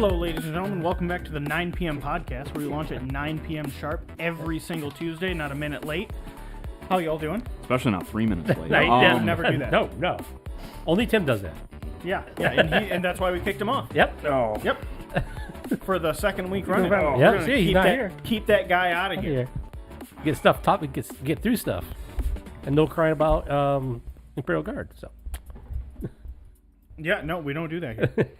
Hello, ladies and gentlemen. Welcome back to the 9 p.m. podcast, where we launch at 9 p.m. sharp every single Tuesday, not a minute late. How y'all doing? Especially not 3 minutes late. Never do that. No. Only Tim does that. Yeah, and that's why we kicked him off. Yep. Oh. Yep. For the second week running. Yeah, We're gonna see, he's not here. Keep that guy out of here. Get stuff taught. We get through stuff, and no crying about Imperial Guard. So. Yeah, no, we don't do that here.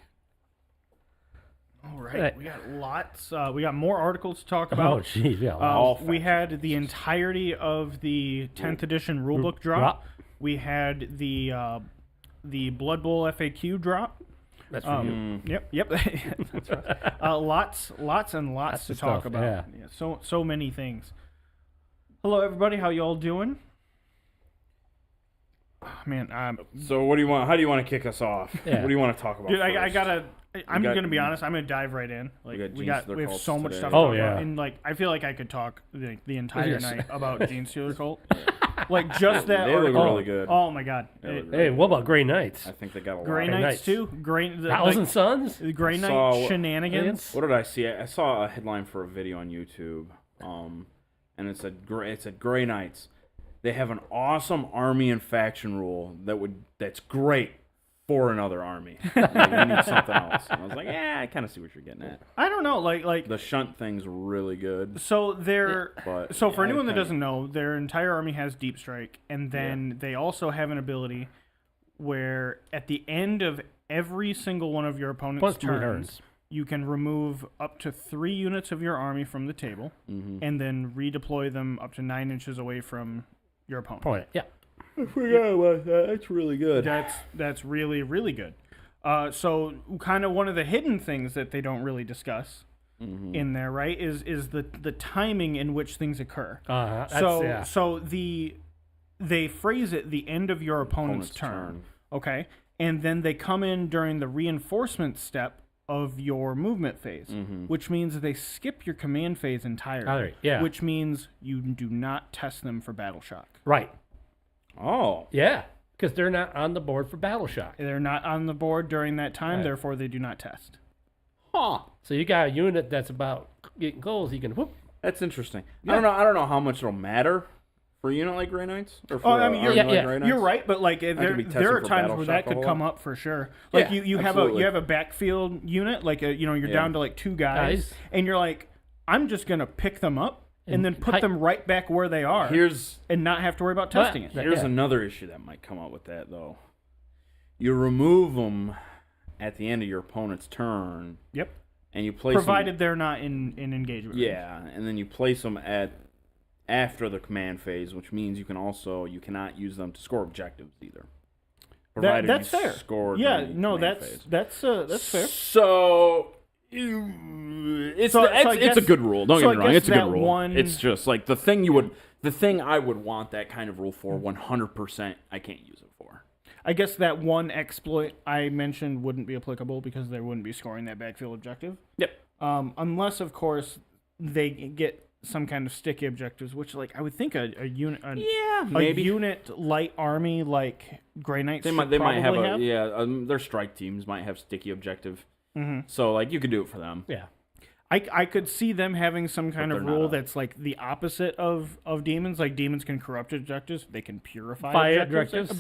All right, we got lots. We got more articles to talk about. Oh, jeez, yeah. We had the entirety of the 10th edition rulebook drop. We had the Blood Bowl FAQ drop. That's for you. Yep. That's right. Lots and lots to talk about. Yeah. So many things. Hello, everybody. How y'all doing? Oh, man, So what do you want? How do you want to kick us off? Yeah. What do you want to talk about? dude, first? I'm gonna be honest. I'm gonna dive right in. Like we have so much stuff. To talk about. And like I feel like I could talk the entire night about Gene Stealer Cult. Like just that. They look really good. Oh my god. Hey, what about Grey Knights? I think they got a lot. Grey Knights too. Thousand Suns. Grey Knight shenanigans. What did I see? I saw a headline for a video on YouTube, and it said Grey Knights. They have an awesome army and faction rule that's great for another army. Like, we need something else. And I was like, yeah, I kind of see what you're getting at. I don't know, like The shunt thing's really good. So for anyone that doesn't know, their entire army has deep strike, and then they also have an ability where at the end of every single one of your opponent's turns, you can remove up to 3 units of your army from the table, and then redeploy them up to 9 inches away from your opponent. Yeah. I forgot about that. That's really good. That's really, really good. So kind of one of the hidden things that they don't really discuss in there, right, is the timing in which things occur. So they phrase it the end of your opponent's turn. Okay? And then they come in during the reinforcement step of your movement phase, which means they skip your command phase entirely. Which means you do not test them for battle shock. Right. Oh. Yeah, because they're not on the board for battle shock. They're not on the board during that time, therefore they do not test. Huh. So you got a unit that's about getting goals, you can whoop. That's interesting. Yeah. I don't know how much it'll matter for a unit like Grey Knights. Or for you're right, but like there are times where that could come up for sure. Like you have a backfield unit, like you're down to like 2 guys, and you're like, I'm just gonna pick them up and then put them right back where they are. And not have to worry about testing it. Here's another issue that might come up with that though. You remove them at the end of your opponent's turn. Yep. And you place provided them, they're not in engagement. Yeah, and then you place them after the command phase, which means you cannot use them to score objectives either. That's fair. That's fair. So it's a good rule. Don't get me wrong, it's a good rule. It's just like the thing I would want that kind of rule for 100%. I can't use it for. I guess that one exploit I mentioned wouldn't be applicable because they wouldn't be scoring that backfield objective. Yep. Unless of course they get some kind of sticky objectives, which like I would think a unit, unit light army like Grey Knights. They might have. Their strike teams might have sticky objective. So like you could do it for them. Yeah. I could see them having some kind of rule that's like the opposite of demons. Like demons can corrupt objectives, they can purify objectives,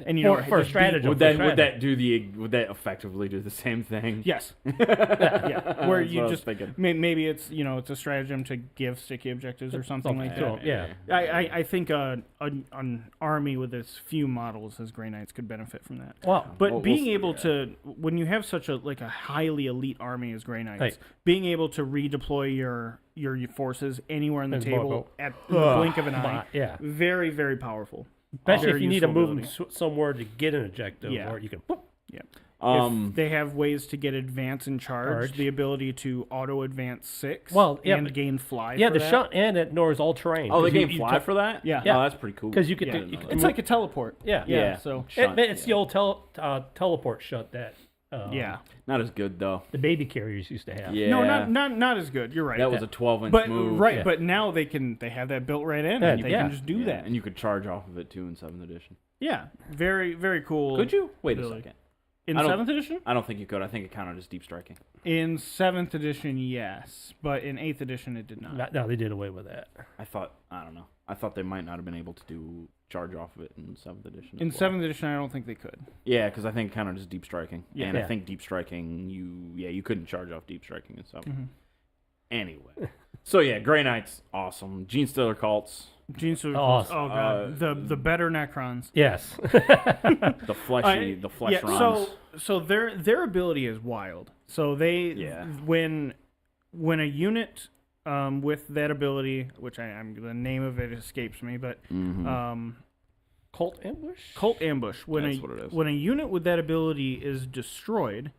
and for strategy. Would that effectively do the same thing? Yes. Yeah. Where you just maybe it's it's a stratagem to give sticky objectives or something like that. Yeah. I think an army with as few models as Grey Knights could benefit from that. Well, being able to, when you have such a highly elite army as Grey Knights, being able to redeploy your forces anywhere on the table at the blink of an eye, very, very powerful. Especially if you need to move them somewhere to get an objective, or you can. Yeah. If they have ways to get advance and charge, the ability to auto advance 6, and gain fly. Yeah, the shunt and it ignores all terrain. Oh, they gain fly for that? Yeah. Oh, that's pretty cool. Because you could, it's like a teleport. Yeah. So it's the old teleport shunt that. Not as good though. The baby carriers used to have. Yeah. No, not as good. You're right. That was a 12-inch move. Right, but now they have that built right in, and they can just do that. And you could charge off of it too in 7th edition. Yeah, very, very cool. Could you? Wait a second. In 7th edition? I don't think you could. I think it counted as deep striking. In 7th edition, yes. But in 8th edition, it did not. No, they did away with that. I don't know. I thought they might not have been able to do charge off of it in 7th edition. In 7th edition, I don't think they could. Yeah, because I think it counted as deep striking. Yeah. And I think deep striking, you couldn't charge off deep striking and stuff. Mm-hmm. Anyway. So, yeah, Grey Knights, awesome. Gene Stealer cults. Gene Stealer Awesome. cults. Oh, God. The better Necrons. Yes. The flesh yeah, runs. So their ability is wild. So they when a unit with that ability, which the name of it escapes me, but Cult Ambush? Cult Ambush. When a unit with that ability is destroyed,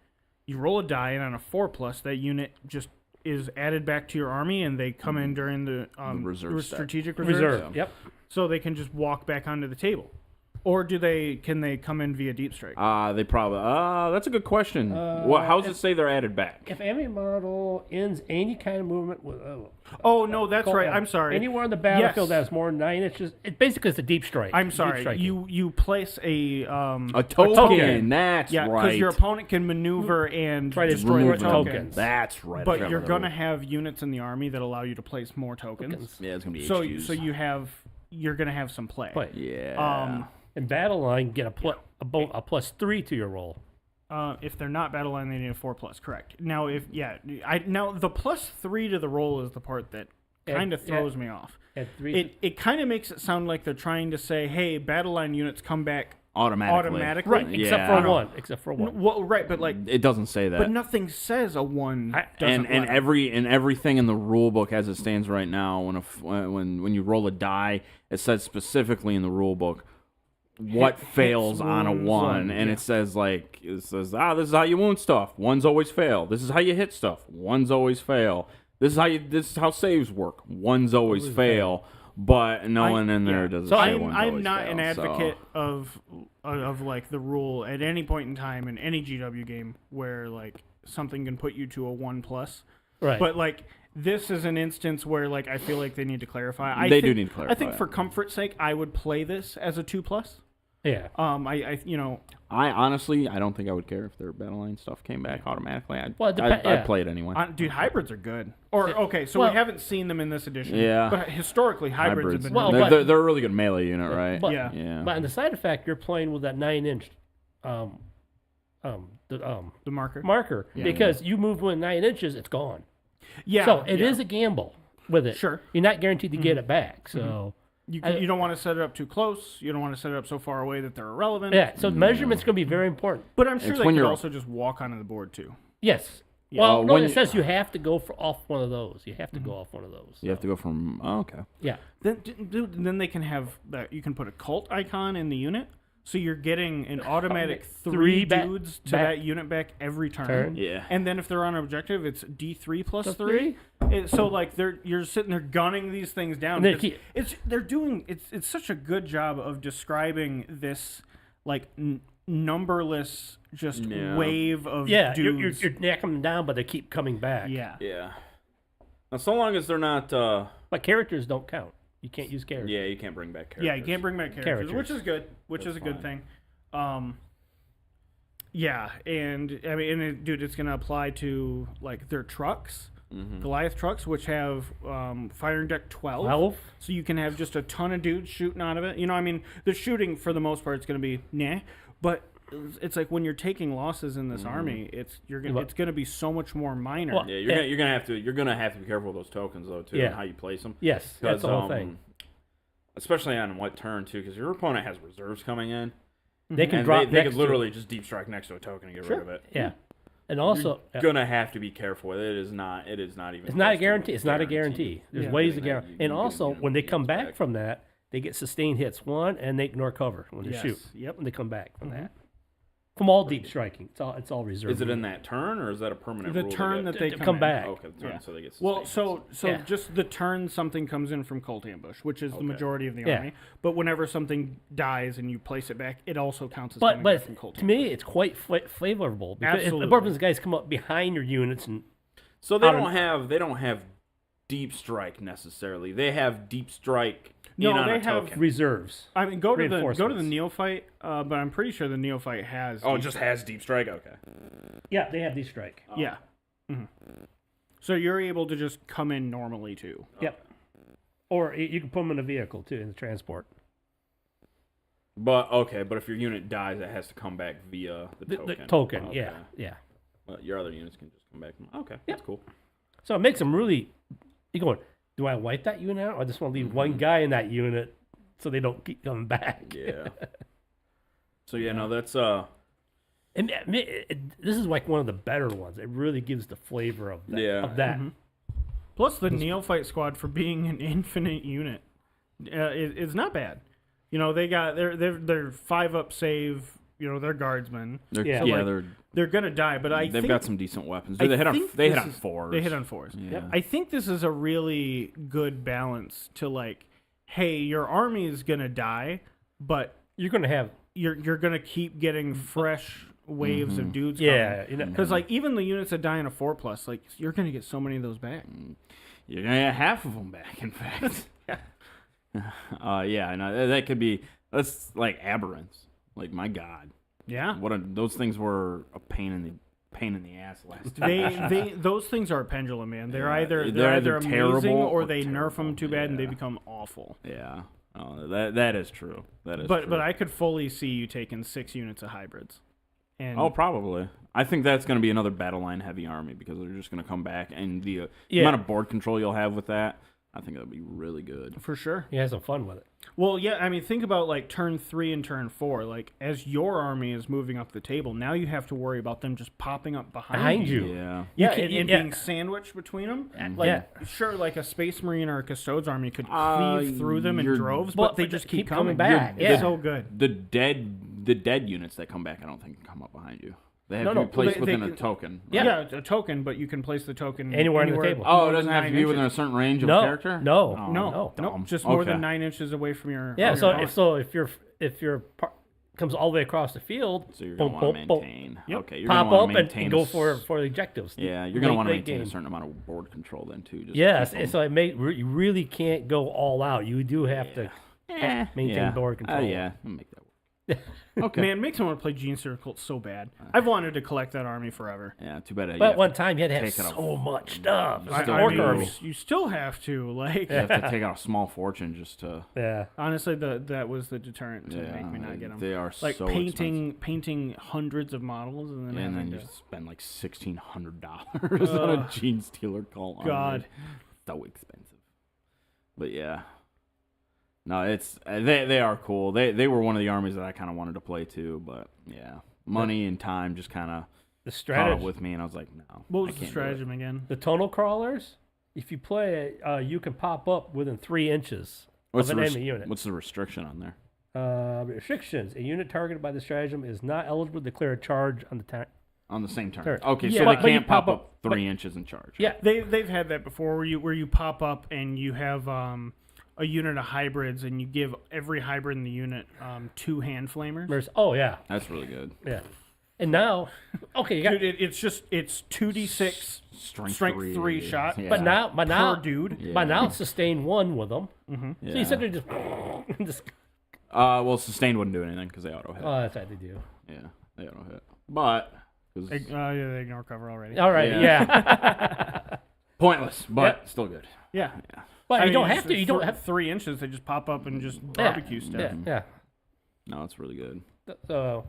you roll a die, and on a 4+, that unit just is added back to your army, and they come in during the strategic reserve. Yep. So they can just walk back onto the table. Or can they come in via deep strike? They probably. That's a good question. How does it say they're added back? If enemy model ends any kind of movement with. Oh no, that's right. I'm sorry. Anywhere on the battlefield that has more than 9 inches. Basically, it's a deep strike. I'm sorry. You place a token. That's right. Because your opponent can maneuver and try to destroy tokens. That's right. But you're gonna have units in the army that allow you to place more tokens. Yeah, it's gonna be HQs. So you're gonna have some play. Yeah. In battle line, get a +3 to your roll. If they're not battle line, they need a 4+. Correct. Now, the +3 to the roll is the part that kind of throws me off. It kind of makes it sound like they're trying to say, "Hey, battle line units come back automatically." Right? Except for one. Well, right, but it doesn't say that. But nothing says a 1. And everything in the rule book as it stands right now, when you roll a die, it says specifically in the rule book what fails on a 1, and it says this is how you wound stuff. 1s always fail. This is how you hit stuff. 1s always fail. This is how saves work. 1s always fail. But no one in there does. So I'm not an advocate of like the rule at any point in time in any GW game where like something can put you to a 1+. Right. But this is an instance where I feel like they need to clarify. They do need to clarify. I think for comfort's sake, I would play this as a 2+. Yeah. I honestly, I don't think I would care if their battle line stuff came back automatically. I'd play it anyway. Dude, hybrids are good. We haven't seen them in this edition. Yeah. But historically, hybrids have been they're a really good melee unit, right? But on the side effect, you're playing with that 9-inch the marker. Because you move within 9 inches, it's gone. Yeah. So it is a gamble with it. Sure. You're not guaranteed to get it back. So you don't want to set it up too close. You don't want to set it up so far away that they're irrelevant. Yeah. So measurement's going to be very important. But I'm sure they can also just walk onto the board too. Yes. Yeah. Well, no, it says you have to go off one of those. You have to go off one of those. You have to go from. Oh, okay. Yeah. Then they can have that. You can put a cult icon in the unit, so you're getting an automatic 3 dudes to that unit back every turn. Yeah. And then if they're on objective, it's D3 plus 3. So you're sitting there gunning these things down. It's such a good job of describing this numberless wave of dudes. You're knocking them down, but they keep coming back. Yeah. Yeah. Now, so long as they're not. But characters don't count. You can't use characters. Yeah, you can't bring back characters. Yeah, you can't bring back characters. Which is good. Which is a good thing. Yeah, and I mean, dude, it's gonna apply to their trucks. Goliath trucks, which have firing deck 12. So you can have just a ton of dudes shooting out of it. The shooting for the most part is going to be but it's like when you're taking losses in this army, it's going to be so much more minor. Well, yeah, you're gonna have to be careful with those tokens though too, and how you place them. Yes, that's the whole thing. Especially on what turn too, because your opponent has reserves coming in. They can drop. They could literally just deep strike next to a token and get rid of it. Yeah. And also, you're gonna have to be careful with it. It is not even. It's not a guarantee. It's not a guarantee. There's ways to guarantee. And also, when they come back from that, they get sustained hits and they ignore cover when they shoot. Yep. When they come back from that, from all deep striking, it's all reserved. Is it in that turn or is that a permanent rule? The turn that they come back. Okay, the turn, so they get. Well, so just the turn something comes in from Cult Ambush, which is the majority of the army. But whenever something dies and you place it back, it also counts as coming back from Cult Ambush. To me, it's quite flavorable. Because if guys come up behind your units and so they don't have deep strike necessarily. They have deep strike. No, they have reserves. I mean, go to the Neophyte, but I'm pretty sure the Neophyte has. Oh, it just has deep strike. Okay. Yeah, they have deep strike. Oh. Yeah. Mm-hmm. So you're able to just come in normally too. Yep. Or you can put them in a vehicle too in the transport. But if your unit dies, it has to come back via the token. The token, okay. yeah. Well, your other units can just come back. Okay, that's cool. So it makes them really. You're going, do I wipe that unit out, or I just want to leave one guy in that unit so they don't keep coming back? Yeah. So no, that's And this is like one of the better ones. It really gives the flavor of that. Yeah. Of that. Mm-hmm. Plus, the Neophyte squad for being an infinite unit is not bad. You know, they got they're 5-up save. You know, they're guardsmen. They're gonna die, but they've got some decent weapons. They hit on 4s. They hit on 4s. Yeah. Yep. I think this is a really good balance to like, hey, your army is gonna die, but you're gonna keep getting fresh waves of dudes. Yeah, because like even the units that die in a 4+, like you're gonna get so many of those back. You're gonna get half of them back, in fact. That could be. That's like aberrants. Like my God. Yeah. Those things were a pain in the ass last time. Those things are a pendulum, man. They're either amazing terrible or they nerf them too bad and they become awful. Yeah. That is true. That is but true. But I could fully see you taking 6 units of hybrids. And probably. I think that's going to be another battle line heavy army because they're just going to come back, and the amount of board control you'll have with that, I think that'll be really good. For sure. You have some fun with it. Well, yeah, I mean, think about like turn 3 and turn 4. Like, as your army is moving up the table, now you have to worry about them just popping up behind you. Yeah. And being sandwiched between them. Sure, like a Space Marine or a Custodes army could cleave through them in droves, but they just keep coming back. It's so good. The dead units that come back, I don't think can come up behind you. They have to be placed within a token. Right? Yeah, a token, but you can place the token anywhere on the table. Oh, it doesn't have to be within a certain range of character? No. Just more than 9 inches away from your. Yeah, if your comes all the way across the field, so you're going to want to maintain. Yep. Okay, you're pop gonna want up to and go for the objectives. Yeah, you're going to want to maintain a certain amount of board control then too. So you really can't go all out. You do have to maintain board control. I'll make that work. Okay. Man, it makes me want to play Gene Circle so bad. I've wanted to collect that army forever. Yeah, too bad. But one time you had to have so much stuff. You still have to, like... You have to take out a small fortune just to... Yeah. Honestly, that was the deterrent to make me not get them. They are like so painting hundreds of models and then you spend like $1,600 on a Gene Stealer call army. God. So expensive. But yeah. No, it's they are cool. They were one of the armies that I kind of wanted to play too, but money and time just kind of the strategy caught up with me, and I was like, no. What was the stratagem again? The tunnel crawlers. If you play it, you can pop up within 3 inches of an enemy unit. What's the restriction on there? Restrictions: a unit targeted by the stratagem is not eligible to declare a charge on the same turn. Okay, so they can't pop up 3 inches and charge. Yeah, they've had that before where you pop up and you have a unit of hybrids, and you give every hybrid in the unit 2 hand flamers. Oh yeah, that's really good. Yeah, and now, you got it's 2d6 strength 3 shot. Yeah. But now, per dude. Yeah. But now it's sustain 1 with them. Mm-hmm. So you said they just. Well, sustain wouldn't do anything because they auto hit. Oh, that's what they do. Yeah, they auto hit, but they ignore cover already. All right, yeah. Pointless, but still good. Yeah. But you don't have to. You don't have 3 inches. They just pop up and just barbecue stuff. Yeah. No, it's really good. So,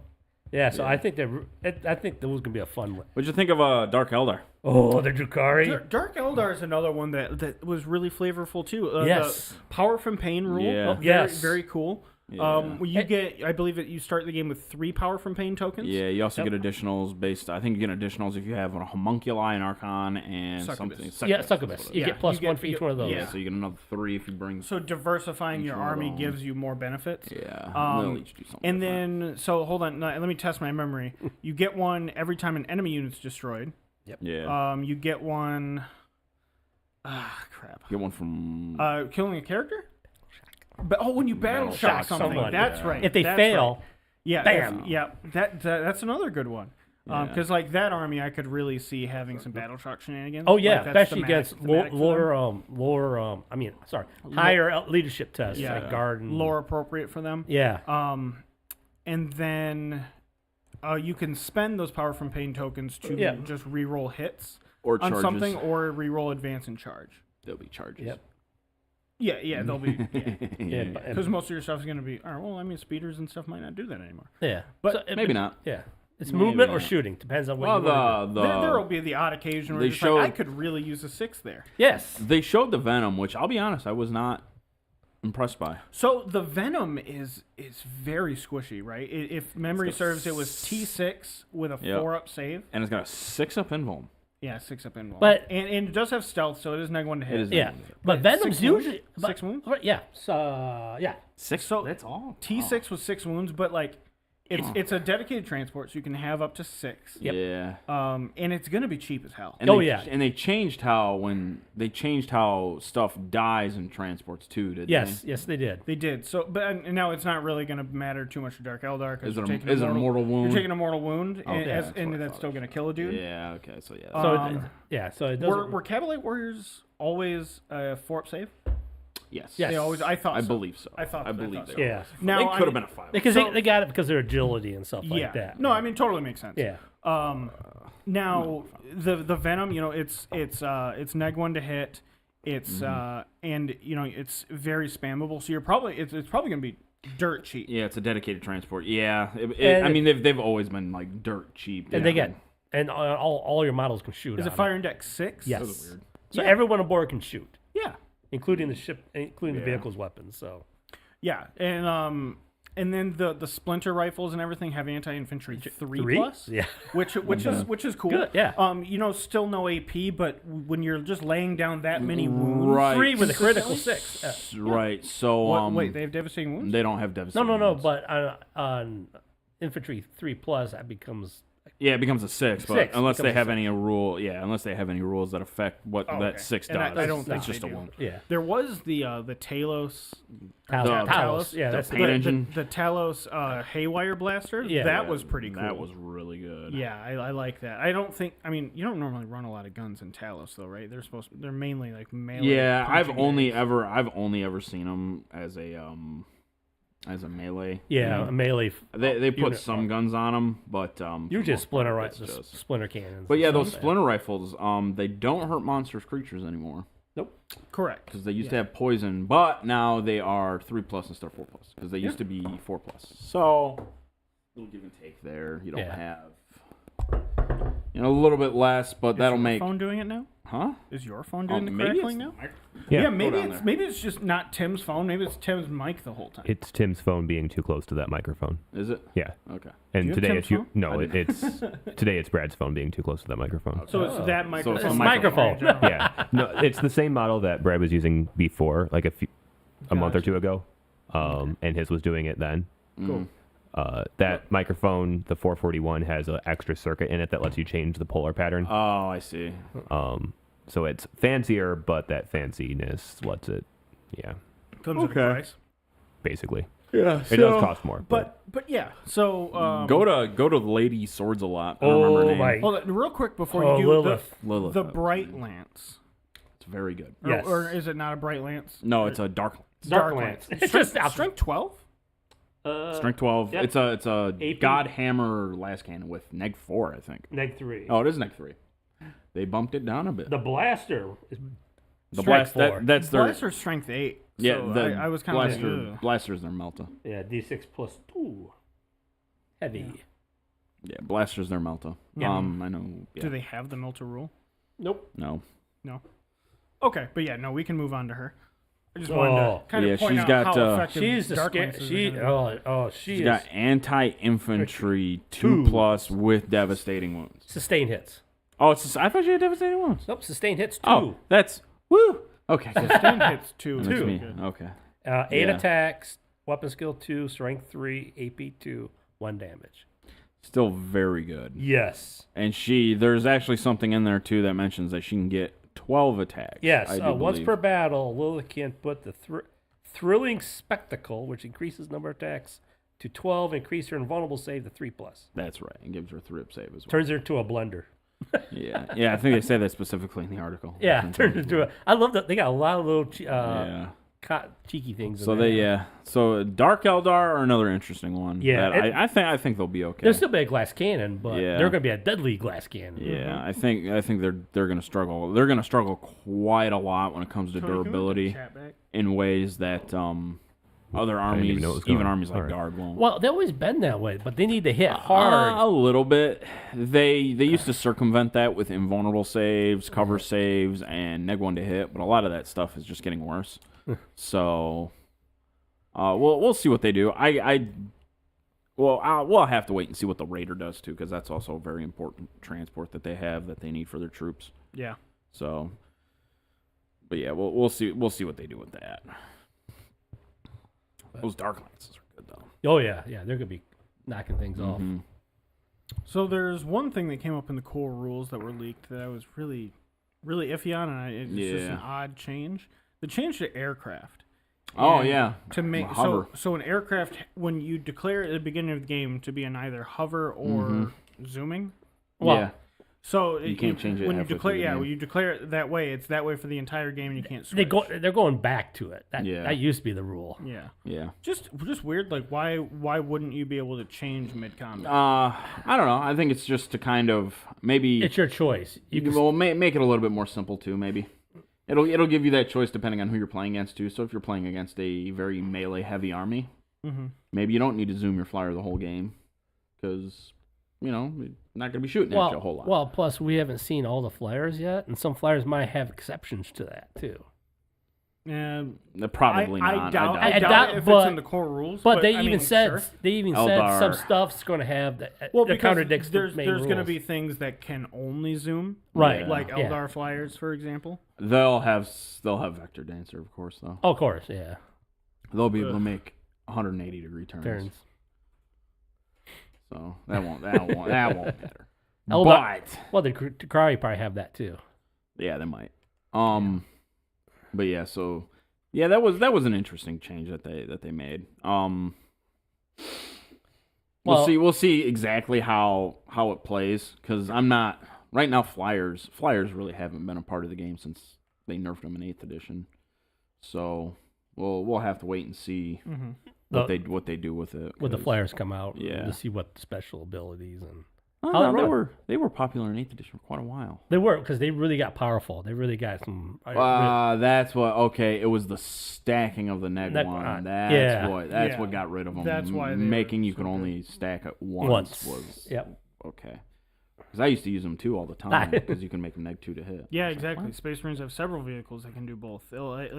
So I think that was gonna be a fun one. What'd you think of Dark Eldar? Oh, the Drukhari. Dark Eldar is another one that was really flavorful too. Yes. The Power from Pain rule. Yeah. Very, very cool. Yeah. You get, I believe that you start the game with 3 Power from Pain tokens. Yeah, you also get additionals based. I think you get additionals if you have a Homunculi, an Archon, and Succubus. something. Succubus. You get +1 for each one of those. Yeah, so you get another 3 if you bring. So diversifying your army gives you more benefits. Yeah. They'll each do something and different. then, so hold on, let me test my memory. You get one every time an enemy unit's destroyed. Yep. Yeah. You get one. Crap. Get one from. Killing a character. But when you battle shock something, that's right. If they fail, right. bam. That's another good one. Because like that army, I could really see having some battle shock shenanigans. Oh yeah, like, that's especially thematic- against thematic for them. higher leadership tests Yeah. like guard and lore appropriate for them. Yeah. And then you can spend those power from pain tokens to just re-roll hits Or on charges. something, or re-roll advance and charge. There'll be charges. Yep. Yeah, they'll be. Yeah. Because most of your stuff is going to be. All right, well, I mean, speeders and stuff might not do that anymore. Yeah. But Maybe not. Yeah. It's Maybe movement or not. shooting. Depends on what you want to do. There will be the odd occasion where they it's showed- like, I could really use a 6 there. Yes. They showed the Venom, which I'll be honest, I was not impressed by. So the Venom is very squishy, right? If memory serves, it was T6 with a 4-up save. And it's got a 6-up invuln. Yeah, 6-up invuln. But- and it does have stealth, so it is neg 1 to hit. It is Yeah. neg 1 to hit. But Venom's 6 wounds? usually 6 wounds? Yeah. So yeah. 6, So that's all? T6 was 6 wounds, but like it's a dedicated transport, so you can have up to 6. Yep. Yeah. And it's gonna be cheap as hell. And Oh, they, yeah. And they changed how stuff dies in transports too, didn't Yes. they? Yes, they did. They did. So, but and now it's not really gonna matter too much to Dark Eldar because Is it a mortal wound? You're taking a mortal wound, Okay, and, that's what I and that's thought. still gonna kill a dude. Yeah, okay, so yeah. So it doesn't. Were Cavalite Warriors always a 4-up save? yes. Yes. They always. I thought. I so. believe so. I thought. I believe so. so. Yeah. Now They I could have mean- been a 5. Because So- they got it because of their agility and stuff Yeah. like that. No, I mean totally makes sense. Yeah. Now the Venom, it's neg 1 to hit. It's and it's very spammable. So you're probably it's probably gonna be dirt cheap. Yeah, it's a dedicated transport. Yeah. And- I mean, they've always been like dirt cheap. And they get all your models can shoot. Is it on Fire Index 6? Yes. That's weird. So everyone aboard can shoot, Yeah. including the ship, including the vehicle's weapons. So Yeah, and then the splinter rifles and everything have anti-infantry 3 plus, Yeah. which is cool. Good, yeah. Still no AP, but when you're just laying down that many wounds, Right. 3 with a critical consistently- 6. Right. So wait, they have devastating wounds. they don't have devastating. No. wounds. But on infantry 3 plus, that becomes Yeah, it becomes a 6, but 6 unless they becomes a have 6. any rule, unless they have any rules that affect what Oh, that okay. 6 And does. I don't think it's just they a do. wound. yeah. There was the Talos. Talos. Yeah, the that's paint engine. The Talos Haywire Blaster. Yeah. that was pretty cool. That was really good. Yeah, I like that. I don't think. I mean, you don't normally run a lot of guns in Talos, though, right? They're mainly like melee. Yeah, I've punching only guys. ever seen them as a melee. Yeah, a melee. They put unit. some guns on them, but You just splinter it's rifles, just- splinter cannons. But yeah, and those stuff. splinter rifles, they don't hurt monstrous creatures anymore Nope. Correct. because they used to have poison, but now they are 3 plus instead of 4 plus because they used to be 4 plus. So little give and take there. You don't have a little bit less, but that'll Is your make. phone doing it now? Huh? Is your phone doing the maybe crackling now? Yeah. maybe down it's there. maybe it's just not Tim's phone. Maybe it's Tim's mic the whole time. It's Tim's phone being too close to that microphone. Is it? Yeah. Okay. And you have today Tim's it's you. phone? No, it's today it's Brad's phone being too close to that microphone. So it's that microphone. it's a It's microphone. microphone. Yeah. No, it's the same model that Brad was using before, like a month or two ago, and his was doing it then. Cool. That microphone, the 441, has an extra circuit in it that lets you change the polar pattern. Oh, I see. So it's fancier, but that fanciness lets it, Comes with a Okay. price. basically. Yeah. It does cost more. But yeah. So go to the Lady Swords a lot. I don't remember her Oh name. my! hold on, real quick before Oh, you do Lilith. Lilith. the Bright Lance. It's very good. Yes. Or is it not a Bright Lance? No, it's a Dark. Dark Lance. It's just Strength 12. Strength 12. Yep. It's a AP. God Hammer last cannon with neg 4, I think. neg 3. Oh, it is neg 3. They bumped it down a bit. The blaster is The strength blast 4. that's their Blaster Strength 8. yeah. So The I was kind of blaster like, ugh. blaster's their melta. Yeah, D6 plus 2. Heavy. Yeah, blaster's their melta. Yeah. I know. Yeah. Do they have the Melter rule? Nope. No. No. Okay, but yeah, no, we can move on to her. I just wanted Oh. to kind of Yeah, point she's out got, how effective She's the Dark scare. Lances are She gonna be. she She's is got anti-infantry 2 plus with devastating wounds. sustain hits. Oh, I thought she had devastating wounds. Nope, sustain hits 2. Oh, that's woo. Okay. good. Sustained hits too. That makes Two. me okay. 8 Yeah. attacks, weapon skill 2, strength 3, AP 2, 1 damage. Still very good. Yes. And there's actually something in there too that mentions that she can get 12 attacks. Yes. I do Once believe. per battle, Lilith can put the thrilling spectacle, which increases number of attacks, to 12, increase her invulnerable save to 3+. That's right. It gives her a 3-up save as well. Turns her into a blender. Yeah. I think they say that specifically in the article. Yeah, turns into a. I love that they got a lot of little cheeky things. So so Dark Eldar are another interesting one. Yeah, I think they'll be okay. They'll still be a glass cannon, but they're going to be a deadly glass cannon. Yeah, I think they're going to struggle. They're going to struggle quite a lot when it comes to durability in ways that other armies, even armies like Guard, won't. Well, they've always been that way, but they need to hit hard. A little bit. They used to circumvent that with invulnerable saves, cover saves, and neg 1 to hit, but a lot of that stuff is just getting worse. So, we'll see what they do. We'll have to wait and see what the Raider does too, because that's also a very important transport that they have that they need for their troops. Yeah. So, but yeah, we'll see what they do with that. Those Dark Lances are good though. Oh yeah, they're gonna be knocking things off. So there's one thing that came up in the core rules that were leaked that I was really, really iffy on, and it's just an odd change. The change to aircraft. Oh yeah. To make so an aircraft, when you declare at the beginning of the game to be an either hover or zooming. Well, yeah. So you can't change it when you declare. When you declare it that way, it's that way for the entire game, and you can't switch. They're going back to it. That used to be the rule. Yeah. Yeah. Just weird. Like why wouldn't you be able to change mid combat? I don't know. I think it's just to kind of maybe it's your choice. You can make it a little bit more simple too. Maybe it'll give you that choice depending on who you're playing against too. So if you're playing against a very melee heavy army, maybe you don't need to zoom your flyer the whole game because you're not going to be shooting at you a whole lot. Well, plus we haven't seen all the flyers yet, and some flyers might have exceptions to that too. Probably not. I doubt if it's in the core rules. But they even said some stuff's going to have the contradicts. There's going to be things that can only zoom, right? Like Eldar flyers, for example. They'll have Vector Dancer, of course, though. Oh, of course, yeah. They'll be able to make 180-degree turns. So that won't matter. Well, the Kari probably have that too. Yeah, they might. But yeah, so that was an interesting change that they made. We'll see exactly how it plays because I'm not right now. Flyers really haven't been a part of the game since they nerfed them in 8th edition. So we'll have to wait and see what they do with it when the flyers come out. Yeah, to see what the special abilities and. They were popular in 8th edition for quite a while. They were because they really got powerful. They really got some. That's what. Okay, it was the stacking of the neg 1. That's what got rid of them. That's why making you could only stack it once was. Yep. Okay. Because I used to use them too all the time because you can make them neg 2 to hit. Yeah, exactly. Space Marines have several vehicles that can do both. They'll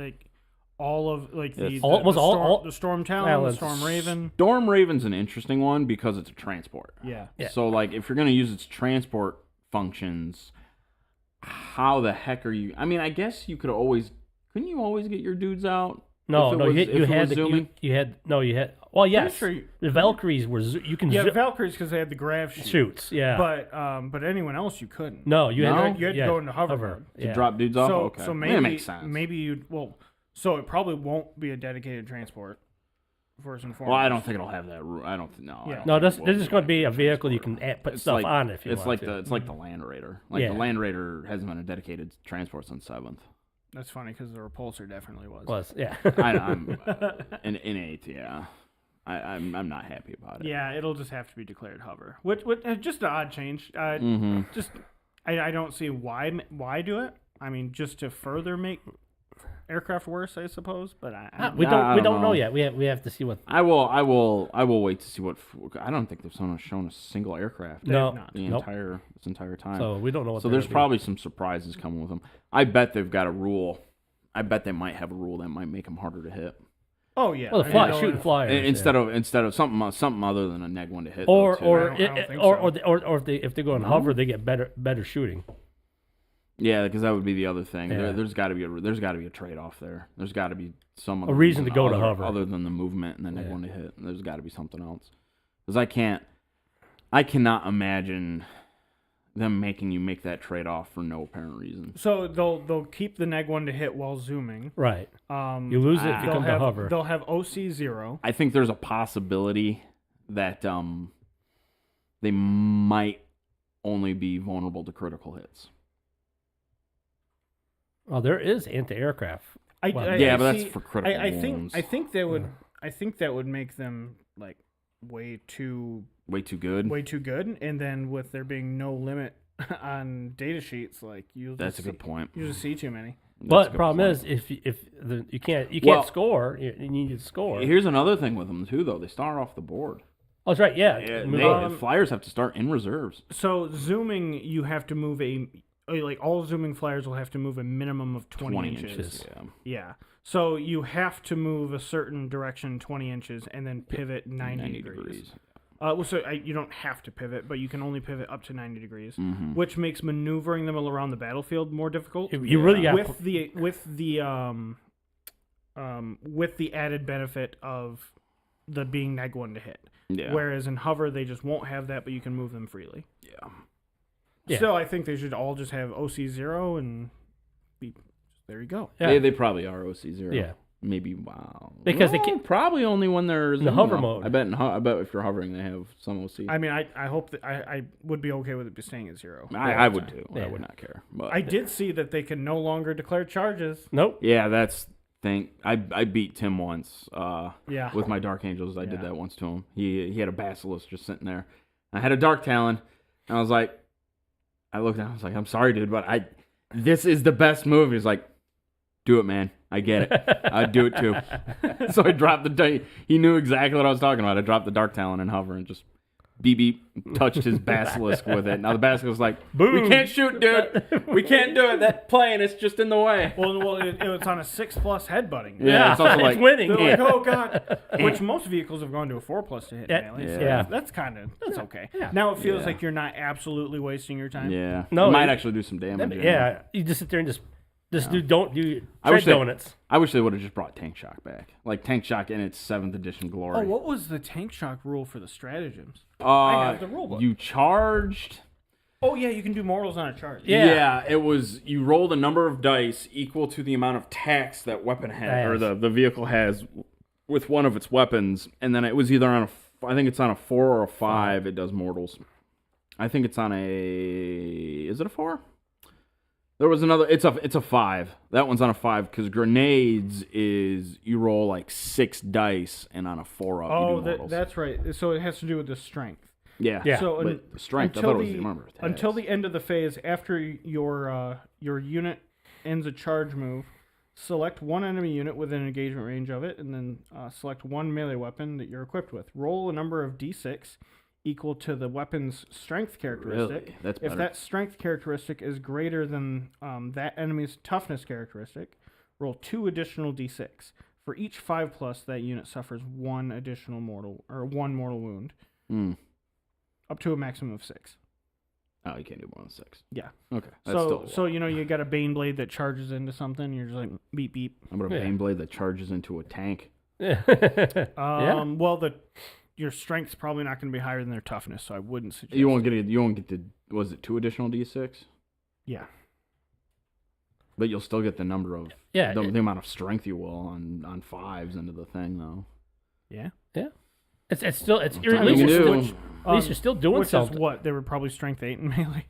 all of the Storm Talon, the Storm Raven. Storm Raven's an interesting one because it's a transport. Yeah. So if you're going to use its transport functions, how the heck are you? I mean, I guess you couldn't you always get your dudes out? No, you had. Well, yes. Sure the Valkyries were. You can. Yeah, Valkyries because they had the grav shoots. Yeah. But anyone else you couldn't. No, you had to go into hover mode to drop dudes off. Okay. So maybe that makes sense. Maybe you'd So it probably won't be a dedicated transport, first and foremost. Well, I don't think it'll have that. I don't know. Yeah. No, this is going to be a vehicle you can put stuff on if you want to. It's like the Land Raider. The Land Raider hasn't been a dedicated transport since 7th. That's funny because the Repulsor definitely was. Yeah. I'm in 8th, yeah. I'm not happy about it. Yeah, it'll just have to be declared hover. Which just an odd change. I don't see why do it. I mean, just to further make aircraft worse, I suppose, but we don't know yet. We have to see what. I will wait to see what. I don't think they've shown a single aircraft. No, this entire time. So we don't know what. So there's probably some surprises coming with them. I bet they've got a rule. I bet they might have a rule that might make them harder to hit. Oh yeah, well, shooting flyers instead of something other than a neg 1 to hit. Or if they go on hover, they get better shooting. Yeah, because that would be the other thing. Yeah. There's got to be a trade off there. There's got to be a reason to go to hover other than the movement and the neg 1 to hit. There's got to be something else. Because I cannot imagine them making you make that trade off for no apparent reason. So they'll keep the neg 1 to hit while zooming. Right. You lose it if you come to hover. They'll have OC 0. I think there's a possibility that they might only be vulnerable to critical hits. Oh, there is anti-aircraft. But that's for critical wounds. I think that would make them like way too good. And then with there being no limit on data sheets, like that's a good point. You just see too many. But the problem is if you can't score, you need to score. Here's another thing with them too, though. They start off the board. Oh, that's right. Yeah. Flyers have to start in reserves. So zooming, you have to move all zooming flyers will have to move a minimum of 20 inches. Yeah. So you have to move a certain direction 20 inches and then pivot 90 degrees. You don't have to pivot, but you can only pivot up to 90 degrees, which makes maneuvering them around the battlefield more difficult. You really got with the added benefit of the being neg 1 to hit. Yeah. Whereas in hover, they just won't have that, but you can move them freely. Yeah. Still, I think they should all just have OC0 and there you go. Yeah. They probably are OC0. Yeah. Maybe wow. Because they can probably only when they're in the hover mode. I bet if you're hovering, they have some OC. I mean, I hope that I would be okay with it staying at 0. I would too. Yeah. I would not care. But I did see that they can no longer declare charges. Nope. Yeah, that's thing. I beat Tim once. With my Dark Angels, I did that once to him. He had a Basilisk just sitting there. I had a Dark Talon, and I was like, I looked at him, I was like, I'm sorry, dude, but this is the best move. He's like, do it, man. I get it. I'd do it too. So I dropped he knew exactly what I was talking about. I dropped the Dark Talon and hover and just beep, touched his Basilisk with it. Now the Basilisk was like, boom. We can't shoot, dude. We can't do it. That plane is just in the way. Well, it was on a 6+ headbutting. Yeah, it's also like winning. They're like, oh god. Which most vehicles have gone to a 4+ to hit melee. So that's okay. Yeah. Now it feels like you're not absolutely wasting your time. Yeah. No, it might actually do some damage. Yeah. You just sit there and just don't do tread donuts. I wish they would have just brought Tank Shock back. Like Tank Shock in its 7th edition glory. Oh, what was the Tank Shock rule for the stratagems? I have the rule book. You charged. Oh yeah, you can do mortals on a charge. Yeah, it was you rolled a number of dice equal to the amount of tax that weapon has, or the vehicle has with one of its weapons, and then it was either on I think it's on a 4 or a 5. It does mortals. I think it's on is it a 4? There was another. It's a 5. That one's on a 5 because grenades is you roll like 6 dice and on a 4 up. Oh, you do mortals. That's right. So it has to do with the strength. Yeah. So but strength. I thought it was the number of tags. Until the end of the phase, after your unit ends a charge move, select one enemy unit within engagement range of it, and then select one melee weapon that you're equipped with. Roll a number of d6 equal to the weapon's strength characteristic. Really? That's better. If that strength characteristic is greater than that enemy's toughness characteristic, roll 2 additional d6. For each 5+, that unit suffers 1 additional mortal wound. Up to a maximum of 6. Oh, you can't do more than 6. Yeah. Okay. So you got a Bane Blade that charges into something. You're just like beep beep. How about a Bane Blade that charges into a tank? Well, your strength's probably not going to be higher than their toughness, so I wouldn't suggest. You won't get the. Was it 2 additional d6? Yeah. But you'll still get the number of the amount of strength you will on 5s into the thing though. Yeah. Yeah. It's still at least you're still doing which something. Is what they were probably strength 8 in melee.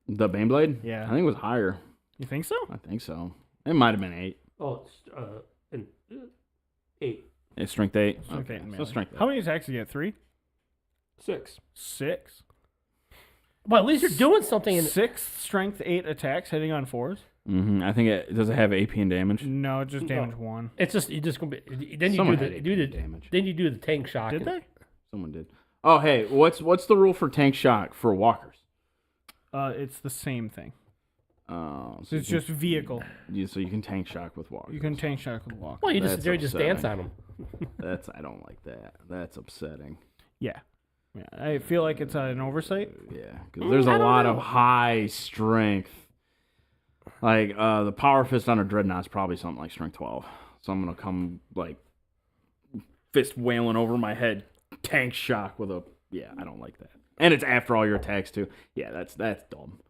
The Bane Blade? Yeah. I think it was higher. You think so? I think so. It might have been 8. Oh, it's 8. It's strength 8. Strength 8 in melee. So strength 8. How many attacks do you get? 3? 6. 6? Well, at least you're doing something. 6 strength 8 attacks hitting on 4s. I think does it have AP and damage? No, just damage 1. It's just you're just gonna be. Then you do the damage. Then you do the tank shock. Did they? Someone did. Oh, hey, what's the rule for tank shock for walkers? It's the same thing. So it's just vehicle. So you can tank shock with walkers. You can tank shock with walkers. Well, you just dance on them. I don't like that. That's upsetting. Yeah. I feel like it's an oversight. Yeah, because there's a lot of high strength. Like the power fist on a dreadnought's probably something like strength 12. So I'm gonna come like fist wailing over my head, tank shock with a I don't like that. And it's after all your attacks too. Yeah, that's dumb.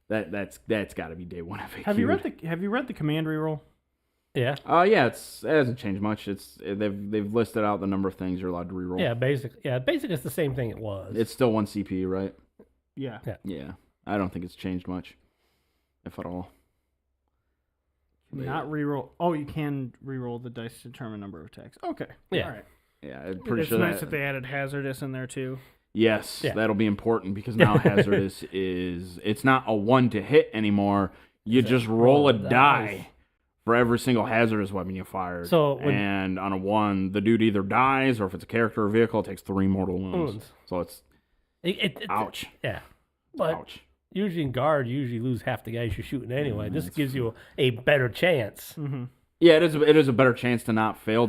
That's got to be day 1 FAQ. Have you read the command reroll? Yeah. Yeah, it hasn't changed much. They've listed out the number of things you're allowed to reroll. Yeah, basically it's the same thing it was. It's still 1 CP, right? Yeah. Yeah. I don't think it's changed much, if at all. Not reroll. Oh, you can reroll the dice to determine number of attacks. Okay. Yeah. All right. Yeah, I'm pretty It's sure nice that they added hazardous in there too. Yes, Yeah. that'll be important because now hazardous it's not a 1 to hit anymore. You just roll a die for every single hazardous weapon you fired. And on a 1, the dude either dies or if it's a character or vehicle, it takes 3 mortal wounds. So it's ouch. Yeah. But ouch. Usually in guard, you usually lose half the guys you're shooting anyway. This gives you a better chance. Mm-hmm. Yeah, it is a better chance to not fail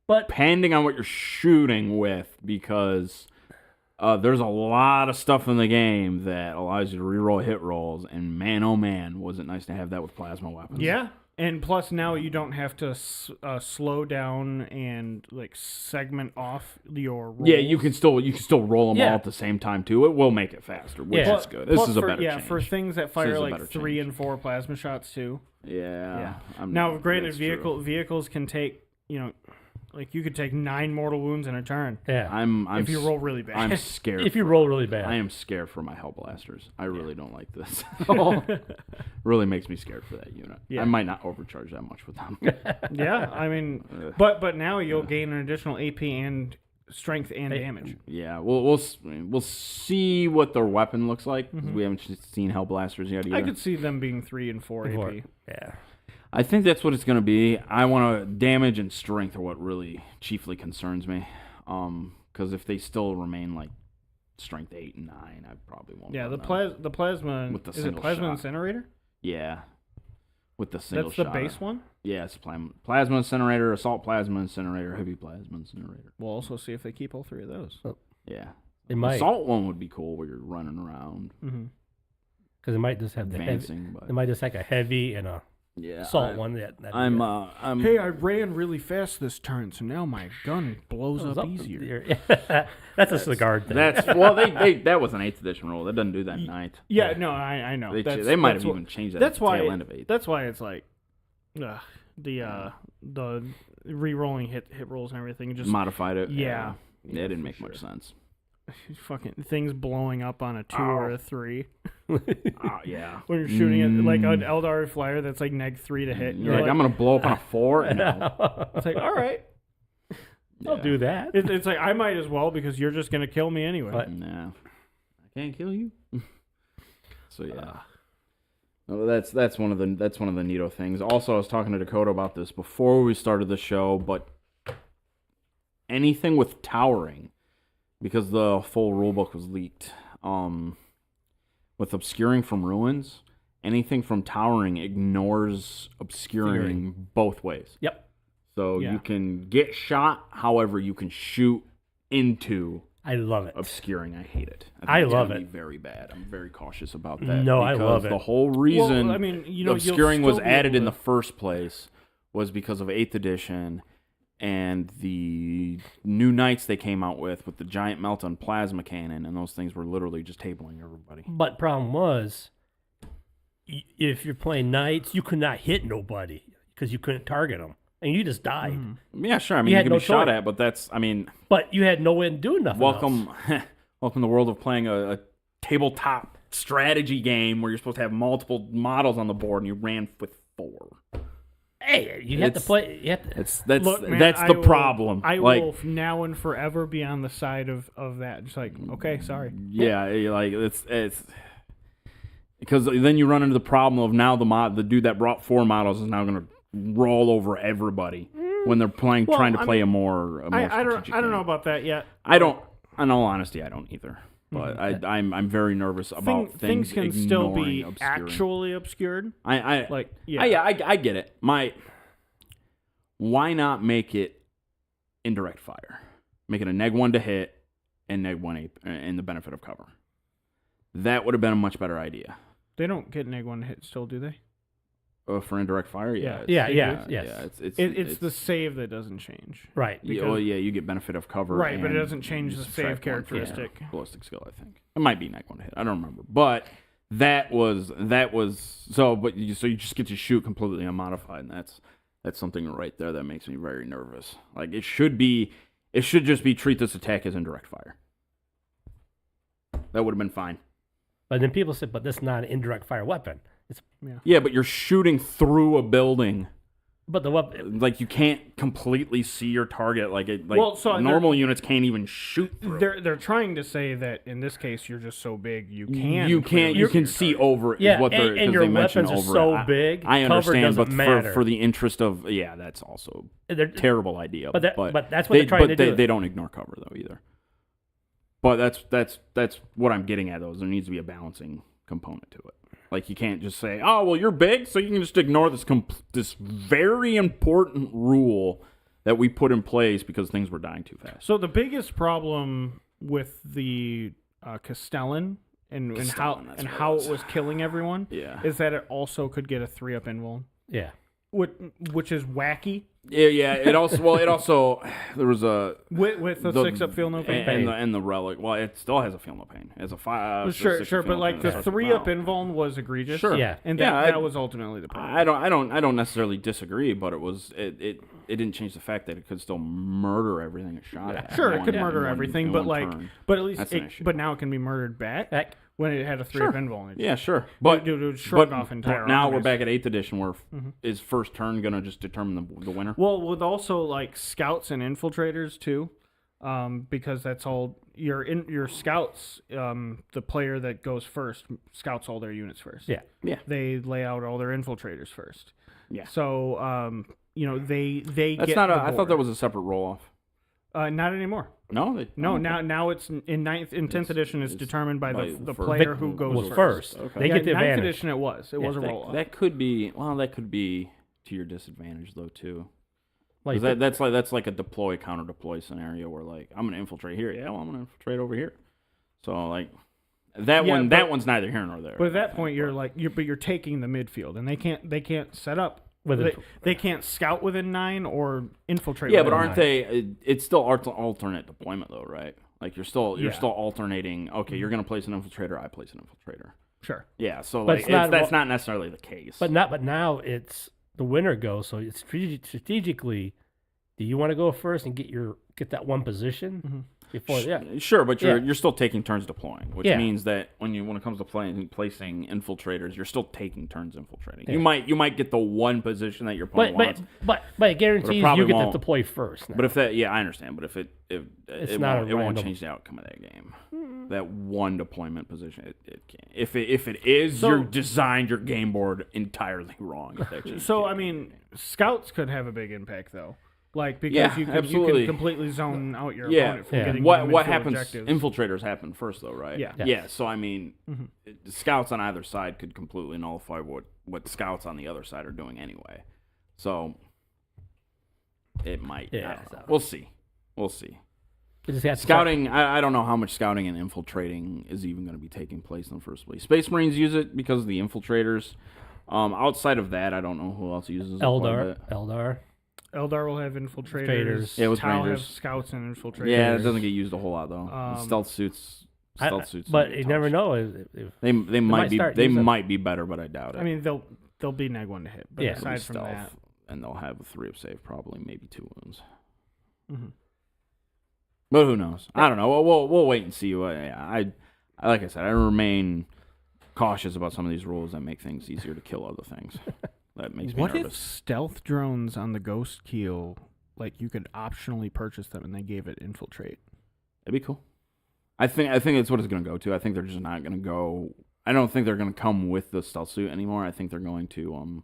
depending on what you're shooting with, because there's a lot of stuff in the game that allows you to reroll hit rolls, and man, oh man, was it nice to have that with plasma weapons. Yeah, and plus now you don't have to slow down and like segment off your rolls. Yeah, you can still roll them all at the same time too. It will make it faster, which is good. This is a better change. For things that fire like 3 and 4 plasma shots too. Yeah. Now, granted, vehicles can take, like you could take 9 mortal wounds in a turn. Yeah. If you roll really bad. I'm scared. If you roll really bad. I am scared for my Hellblasters. I really don't like this. Really makes me scared for that unit. Yeah. I might not overcharge that much with them. Yeah, I mean, but now you'll gain an additional AP and strength and damage. Yeah, we'll see what their weapon looks like. Mm-hmm. We haven't seen Hellblasters yet either. I could see them being 3 and 4 AP. Yeah. I think that's what it's going to be. I want to damage and strength are what really chiefly concerns me. Because if they still remain like strength 8 and 9, I probably won't. Yeah, the plasma. With the is it plasma shot. Incinerator? Yeah, with the single shot. That's the base one. Yeah, it's plasma incinerator, assault plasma incinerator, heavy plasma incinerator. We'll also see if they keep all 3 of those. Yeah, it might. Assault one would be cool where you're running around. Because it might just have it might just like a heavy and a. Yeah, assault one. I'm. Hey, I ran really fast this turn, so now my gun blows up easier. That's just the guard thing. That was an 8th edition rule. That doesn't do that in 9th. Yeah, no, I know. They might have even changed that. That's why. Tail end of 8th. That's why it's like, the re-rolling hit rolls and everything just modified it. Yeah, it didn't make much sense. Fucking things blowing up on a 2 or a 3. Yeah. When you're shooting it like an Eldar flyer that's like -3 to hit. You're like, I'm going to blow up on a 4? No. It's like, all right. I'll do that. It's like, I might as well because you're just going to kill me anyway. No. I can't kill you. So, yeah. That's one of the neato things. Also, I was talking to Dakota about this before we started the show, but anything with towering, because the full rulebook was leaked, with obscuring from ruins, anything from towering ignores obscuring both ways. Yep. So you can get shot, however, you can shoot into. I love it. Obscuring, I hate it. I love it. Very bad. I'm very cautious about that. No, I love it. The whole reason obscuring was added in the first place was because of 8th edition. And the new knights they came out with the giant melt-on plasma cannon, and those things were literally just tabling everybody. But problem was, if you're playing knights, you could not hit nobody because you couldn't target them, and you just died. Yeah, sure. I mean, you can be shot at, but that's, I mean... But you had no way to do nothing Welcome to the world of playing a tabletop strategy game where you're supposed to have multiple models on the board, and you ran with 4. Hey, you have to play. That's the problem. I will now and forever be on the side of that. Just like, okay, sorry. Yeah, like it's because then you run into the problem of now the dude that brought 4 models is now going to roll over everybody when they're trying to play a more I don't know about that yet. I don't. In all honesty, I don't either. But I'm very nervous about things can still be obscuring. actually obscured. I get it. Why not make it indirect fire? Make it a -1 to hit and -1 and the benefit of cover. That would have been a much better idea. They don't get -1 to hit still, do they? For indirect fire, yeah. It's the save that doesn't change. Right. You get benefit of cover. Right, but it doesn't change the save characteristic. Ballistic skill, I think. It might be -1 to hit. I don't remember. But that was so you just get to shoot completely unmodified, and that's That's something right there that makes me very nervous. Like, it should just be treat this attack as indirect fire. That would have been fine. But then people said, but that's not an indirect fire weapon. Yeah, but you're shooting through a building. But the weapon, like, you can't completely see your target. Normal units can't even shoot through. They're trying to say that in this case you're just so big you can see over. Yeah, what they're, and your they weapons are over so big. I understand, but matter. for the interest of that's also a terrible idea. But that's what they're trying to do. They don't ignore cover though either. But that's what I'm getting at though. Is there needs to be a balancing component to it. Like, you can't just say, oh, well, you're big, so you can just ignore this very important rule that we put in place because things were dying too fast. So the biggest problem with the Castellan and how it was killing everyone is that it also could get a 3-up invuln. Yeah. Which is wacky. Yeah. It also there was a with the 6-up feel no pain and the relic. Well, it still has a feel no pain. It has a 5. Sure, but like the 3-up invuln was egregious. Sure, yeah, and that was ultimately the problem. I don't necessarily disagree, but it didn't change the fact that it could still murder everything it shot at. Sure, it could murder everything, but at least but now it can be murdered back. When it had a 3-up invuln. Yeah, sure. But it would shrug off entire now armies. we're back at 8th edition where is first turn going to just determine the winner? Well, with also like scouts and infiltrators too, because that's all your scouts. The player that goes first scouts all their units first. Yeah. They lay out all their infiltrators first. Yeah. So they That's get not. I thought that was a separate roll off. Not anymore. No, now it's in 10th edition. It's determined by the player who goes first. Okay. They get the advantage. 9th edition, it was a roll off. That could be to your disadvantage though too. Like that's like a deploy counter deploy scenario where like I'm gonna infiltrate here. Yeah, well, I'm gonna infiltrate over here. So like that one's neither here nor there. But at that point, you're taking the midfield, and they can't set up. They can't scout within 9 or infiltrate. Yeah, but aren't 9. they? It's still alternate deployment though, right? Like you're still alternating. Okay, you're gonna place an infiltrator. I place an infiltrator. Sure. Yeah. So but that's not necessarily the case. But now it's the winner goes. So it's strategically. Do you want to go first and get that one position before? Sure, but you're still taking turns deploying, which means that when it comes to placing infiltrators, you're still taking turns infiltrating. Yeah. You might get the one position that your opponent wants, but it guarantees you get to deploy first. Now. But if I understand. But if it won't change the outcome of that game. That one deployment position, it can't. If it is, you're designed your game board entirely wrong. So I mean, scouts could have a big impact though. Like because you can completely zone out your opponent from getting what happens. Objectives. Infiltrators happen first, though, right? Yeah. So I mean, the scouts on either side could completely nullify what scouts on the other side are doing anyway. So it might. Yeah. We'll see. Scouting. I don't know how much scouting and infiltrating is even going to be taking place in the first place. Space Marines use it because of the infiltrators. Outside of that, I don't know who else uses it. Eldar will have infiltrators. Yeah, with Tau Rangers. have scouts and infiltrators. Yeah, it doesn't get used a whole lot though. Stealth suits. But you never know. If they might be better, but I doubt it. I mean, they'll be neg 1 to hit. But aside from that, and they'll have a 3-up save, probably maybe 2 wounds. But who knows? I don't know. We'll wait and see. I like I said, I remain cautious about some of these rules that make things easier to kill other things. That makes me nervous. What if stealth drones on the Ghost Keel, like you could optionally purchase them and they gave it infiltrate? That'd be cool. I think that's what it's going to go to. I think they're just not going to go. I don't think they're going to come with the stealth suit anymore. I think they're going to.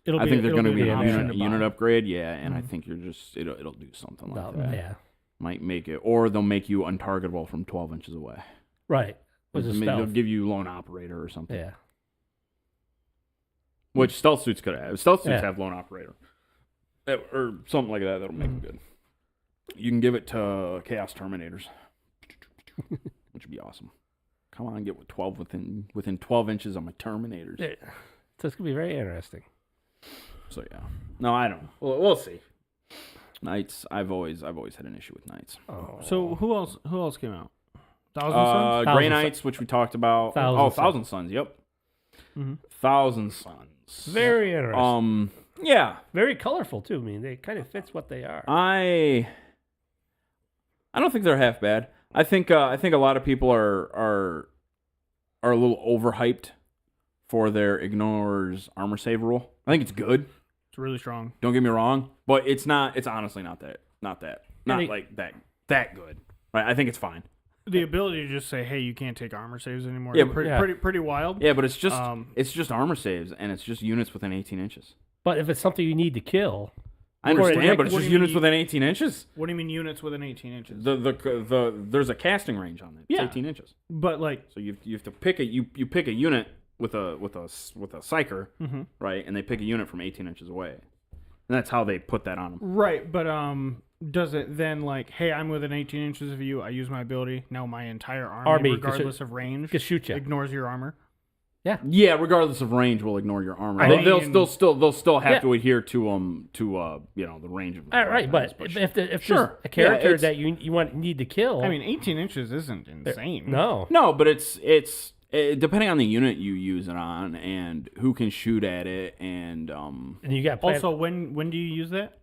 I think they're going to be a unit upgrade. Yeah, and I think you're just it'll do something like that. Yeah, might make it, or they'll make you untargetable from 12 inches away. Right. They'll give you lone operator or something. Yeah. Which stealth suits could have. Stealth suits have lone operator. Or something like that. That'll make it good. You can give it to Chaos Terminators. Which would be awesome. Come on, get 12 within 12 inches of my Terminators. Yeah. So it's going to be very interesting. So, yeah. No, I don't. We'll see. Knights, I've always had an issue with Knights. Oh. So who else came out? Thousand Sons? Grey Knights, which we talked about. Thousand Sons, yep. 1,000 Suns. Very interesting. Yeah. Very colorful too. I mean, they kind of fits what they are. I don't think they're half bad. I think a lot of people are a little overhyped for their ignores armor save rule. I think it's good. It's really strong. Don't get me wrong, but it's not. It's honestly not that good. Right? I think it's fine. The ability to just say, "Hey, you can't take armor saves anymore." Yeah, pretty wild. Yeah, but it's just armor saves, and it's just units within 18 inches. But if it's something you need to kill, I understand, but it's just units within 18 inches. What do you mean units within 18 inches? There's a casting range on it. It's 18 inches. But so you have to pick you pick a unit with a psyker, right? And they pick a unit from 18 inches away, and that's how they put that on them. Right, but does it then hey, I'm within 18 inches of you. I use my ability. Now my entire army regardless of range, can shoot you. Ignores your armor. Yeah, regardless of range, will ignore your armor. They'll still have to adhere to the range of. Right, but if there's a character that you need to kill, 18 inches isn't insane. No, but it's depending on the unit you use it on and who can shoot at it, and you got also when do you use that?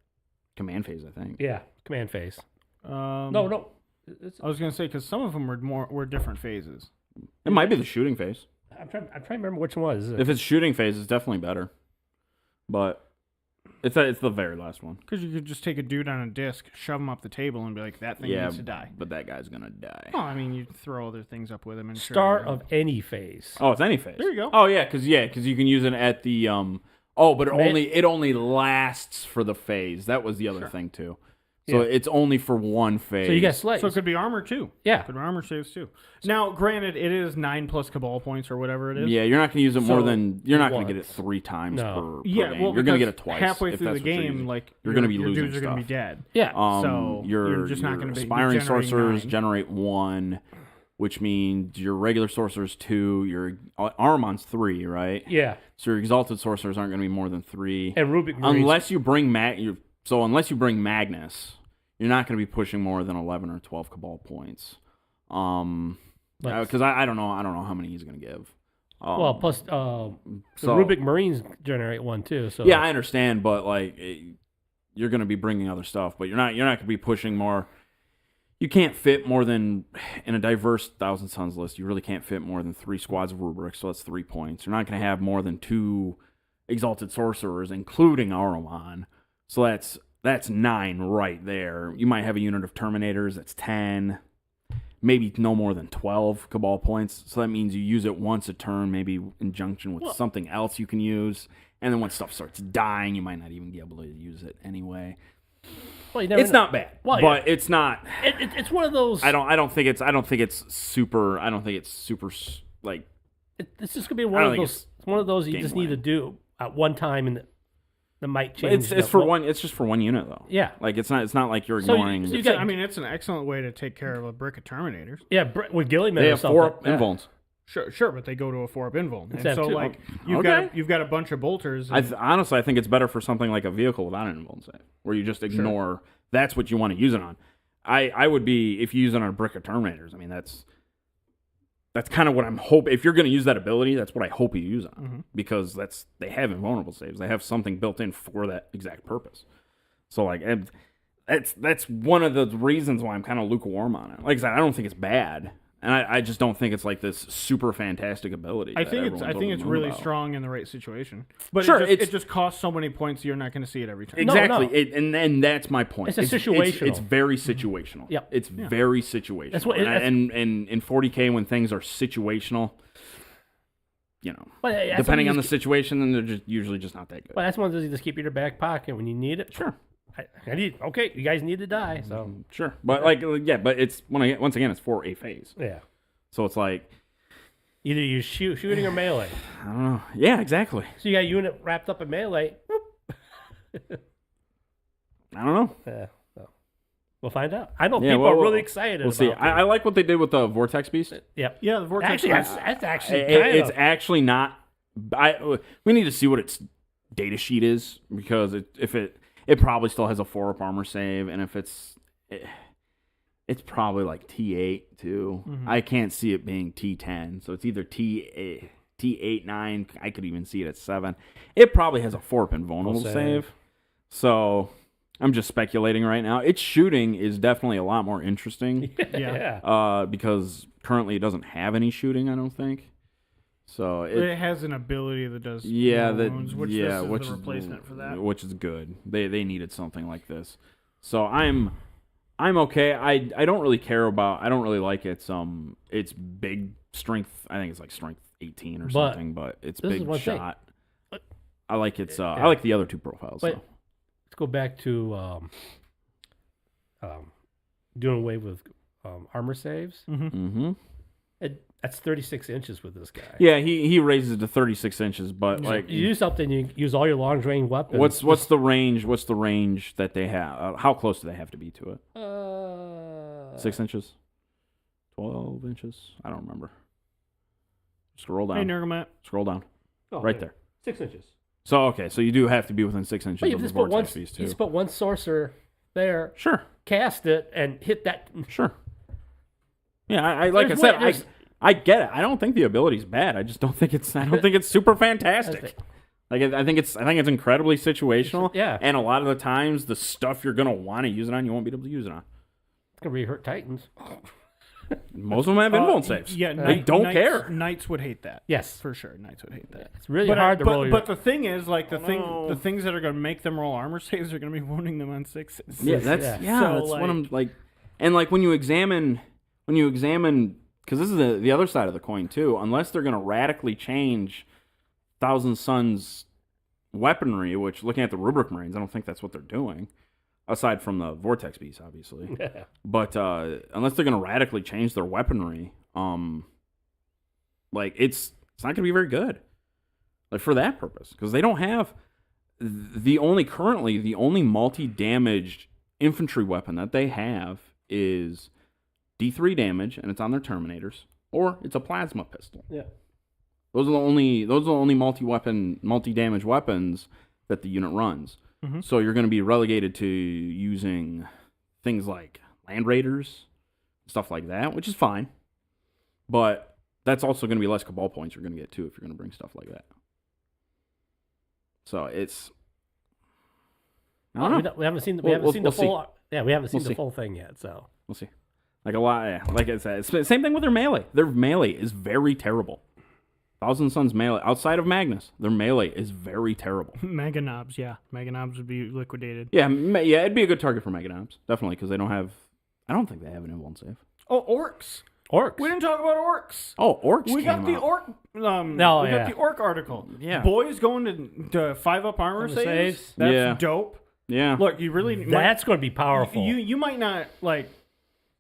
Command phase, I think. Yeah, command phase. No. I was gonna say because some of them were different phases. It might be the shooting phase. I'm trying to remember which one was. If it's shooting phase, it's definitely better. But it's the very last one. Because you could just take a dude on a disc, shove him up the table, and be like, that thing needs to die. But that guy's gonna die. Oh, you throw other things up with him. And Start of any phase. Oh, it's any phase. There you go. Oh yeah, because you can use it at the but it only lasts for the phase. That was the other thing too. So it's only for one phase. So you got slaves. So it could be armor too. Yeah. Could be armor saves too. Now, granted, it is 9 plus Cabal points or whatever it is. Yeah, you're not going to use it more than... You're not going to get it 3 times per game. Well, you're going to get it twice. Halfway through the game, you're going to be losing dudes are going to be dead. Yeah. So you're just not going to be... Aspiring sorcerers generate 1, which means your regular sorcerers 2, your Armon's 3, right? Yeah. So your exalted sorcerers aren't going to be more than 3. And Rubik Marines. Unless you bring Magnus, you're not going to be pushing more than 11 or 12 Cabal points. Because I don't know how many he's going to give. Plus the Rubik Marines generate 1 too. So yeah, I understand, but you're going to be bringing other stuff, but you're not going to be pushing more. You can't fit more than, in a diverse Thousand Suns list, you really can't fit more than 3 squads of rubrics, so that's 3 points. You're not going to have more than 2 exalted sorcerers, including Aromon, so that's 9 right there. You might have a unit of Terminators, that's 10, maybe no more than 12 Cabal points, so that means you use it once a turn, maybe in conjunction with something else you can use, and then when stuff starts dying, you might not even be able to use it anyway. Well, it's not bad, but it's not. It's one of those. I don't think it's super. Like. It's just gonna be one of those. One of those you just need to do at one time, and that might change. It's for one. It's just for one unit though. Yeah. Like it's not like you're ignoring. It's an excellent way to take care of a brick of Terminators. Yeah, with Gilliman. They have 4 invulns. Sure, but they go to a 4-up invuln. And so, you've got a bunch of bolters. Honestly, I think it's better for something like a vehicle without an invuln save, where you just ignore. Sure. That's what you want to use it on. I would be, if you use it on a brick of Terminators, that's kind of what I'm hoping. If you're going to use that ability, that's what I hope you use on, because they have invulnerable saves. They have something built in for that exact purpose. So that's one of the reasons why I'm kind of lukewarm on it. Like I said, I don't think it's bad. And I just don't think it's like this super fantastic ability. I think it's really strong in the right situation. But sure, it just costs so many points you're not going to see it every turn. Exactly. No. And that's my point. It's situational. It's very situational. Yeah. It's very situational. That's what, and in 40K, when things are situational, depending on the situation, then they're just usually just not that good. Well, that's one of those you just keep in your back pocket when you need it. Sure. You guys need to die, so sure, but but it's once again it's for a phase. Yeah, so it's like either you shooting or melee. I don't know. Yeah, exactly. So you got a unit wrapped up in melee. I don't know. Yeah, so we'll find out. I know people are really excited. We'll see. I like what they did with the Vortex Beast. Yep. Yeah, the Vortex. Actually, that's actually it's actually not. We need to see what its data sheet is, because it probably still has a 4-up armor save, and if it's probably like T8 too. I can't see it being T10, so it's either T8 T8, 9. I could even see it at 7. It probably has a 4-pin vulnerable save. So I'm just speculating right now. Its shooting is definitely a lot more interesting. Because currently it doesn't have any shooting, I don't think. So it has an ability that does wounds, which this is the replacement for that. Which is good. They needed something like this. So I'm okay. I don't really care about. I don't really like its big strength. I think it's like strength 18 or something, but it's big shot. I like its. I like the other two profiles. Let's go back to doing away with armor saves. That's 36 inches with this guy. Yeah, he raises it to 36 inches, but like you do something, you use all your long range weapons. What's the range? What's the range that they have? How close do they have to be to it? 6 inches, 12 inches. I don't remember. Scroll down. Hey, Nergamat. Scroll down. Right there. 6 inches. So so you do have to be within 6 inches of the vortex beast too. You just put one sorcerer there. Sure. Cast it and hit that. Sure. Yeah, I get it. I don't think the ability's bad. I just don't think it's. I don't think it's super fantastic. I think it's incredibly situational. Yeah. And a lot of the times, the stuff you're gonna want to use it on, you won't be able to use it on. It's gonna really hurt Titans. Most of them have invuln saves. Yeah, they don't care. Knights would hate that. Yes, for sure. Knights would hate that. It's really hard to roll. But the thing is, like the things that are going to make them roll armor saves are going to be wounding them on 6s. Yeah, that's what I'm like. And like when you examine, because this is the other side of the coin too. Unless they're going to radically change Thousand Suns weaponry, which looking at the Rubric Marines, I don't think that's what they're doing. Aside from the Vortex Beast, obviously. But unless they're going to radically change their weaponry, like it's not going to be very good. Like for that purpose, because they don't have the only multi-damaged infantry weapon that they have is D3 damage, and it's on their Terminators, or it's a plasma pistol. Yeah, those are the only multi-damage weapons that the unit runs. Mm-hmm. So you're going to be relegated to using things like Land Raiders, stuff like that, which is fine. But that's also going to be less Cabal points you're going to get too if you're going to bring stuff like that. So it's. I don't know. We haven't seen the full. Yeah, we haven't seen the full thing yet. So we'll see. Like a lot. Yeah, like I said, it's the same thing with their melee. Their melee is very terrible. Thousand Suns melee, outside of Magnus, their melee is very terrible. Mega Knobs, yeah. Mega Knobs would be liquidated. Yeah, it'd be a good target for Mega Knobs. Definitely, because they don't have... I don't think they have an invuln save. Oh, Orcs. We didn't talk about Orcs. Oh, Orcs We got the Orc... we got the Orc article. Yeah. Boys going to 5-up armor saves. That's dope. Yeah. Look, you really... That's going to be powerful. You might not, like...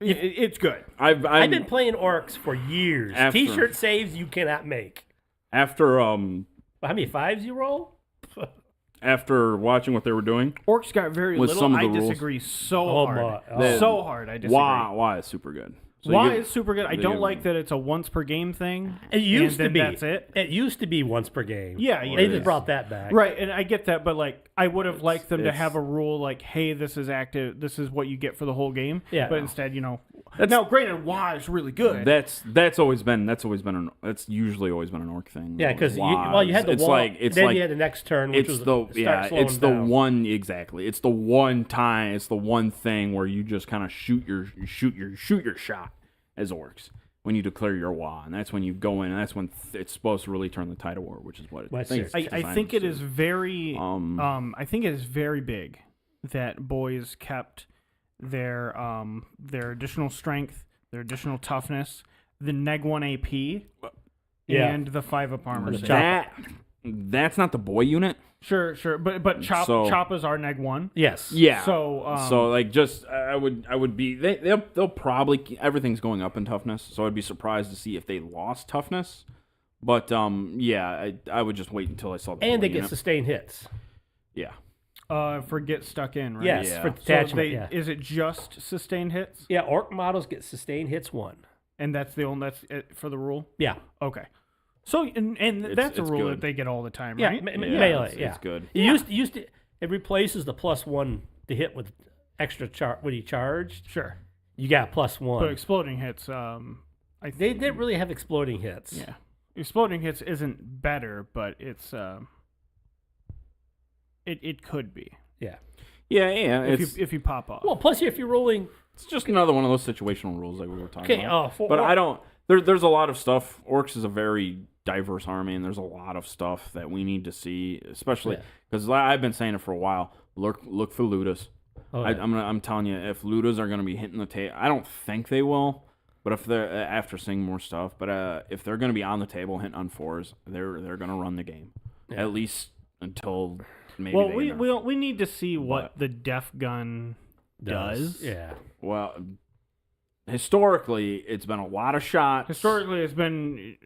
It's good. I've been playing Orcs for years. T-shirt saves you cannot make. After how many 5s you roll? After watching what they were doing, Orcs got very little. I disagree so hard. So hard. I disagree. Why is super good. So is super good. I don't like that it's a once per game thing. It used to be. That's it. It used to be once per game. Yeah, they just brought that back. Right, and I get that, but like I would have liked them to have a rule like, hey, this is active. This is what you get for the whole game. Yeah. But instead, now granted, WoW is really good. That's usually always been an Orc thing. Yeah, because you had the wall. Then you had the next turn, which was it's the one exactly. It's the one time. It's the one thing where you just kind of shoot your shot as Orcs when you declare your WoW, and that's when you go in, and that's when it's supposed to really turn the tide of war, which is what it is. I think it is very. I think it is very big that boys kept their additional strength, their additional toughness, the neg 1 AP, and the 5-up armor. That's not the boy unit. Sure, but Choppas are neg 1. Yes. Yeah. So like just I would be they'll probably everything's going up in toughness, so I'd be surprised to see if they lost toughness. But I would just wait until I saw the and they get unit. Sustained hits. Yeah. For get stuck in, right? Yes, for detachment. Is it just sustained hits? Yeah, Orc models get sustained hits 1. And that's it for the rule? Yeah. Okay. So and that's a rule that they get all the time, right? Melee. It's good. It used to. It replaces the +1 to hit with extra when you charged. Sure. You got +1. But exploding hits. They didn't really have exploding hits. Yeah. Exploding hits isn't better, but it's it could be. Yeah. Yeah. If you pop off. Well, plus if you're rolling, it's just another one of those situational rules like we were talking about. Okay. But I don't. There's a lot of stuff. Orcs is a very diverse army, and there's a lot of stuff that we need to see, especially because I've been saying it for a while. Look for Ludas. Oh, yeah. I'm telling you, if Ludas are going to be hitting the table, I don't think they will. But if they're after seeing more stuff, but if they're going to be on the table hitting on 4s, they're going to run the game at least until maybe. Well, we need to see what the Def Gun does. Yeah. Well, historically, it's been a lot of shots. Historically, it's been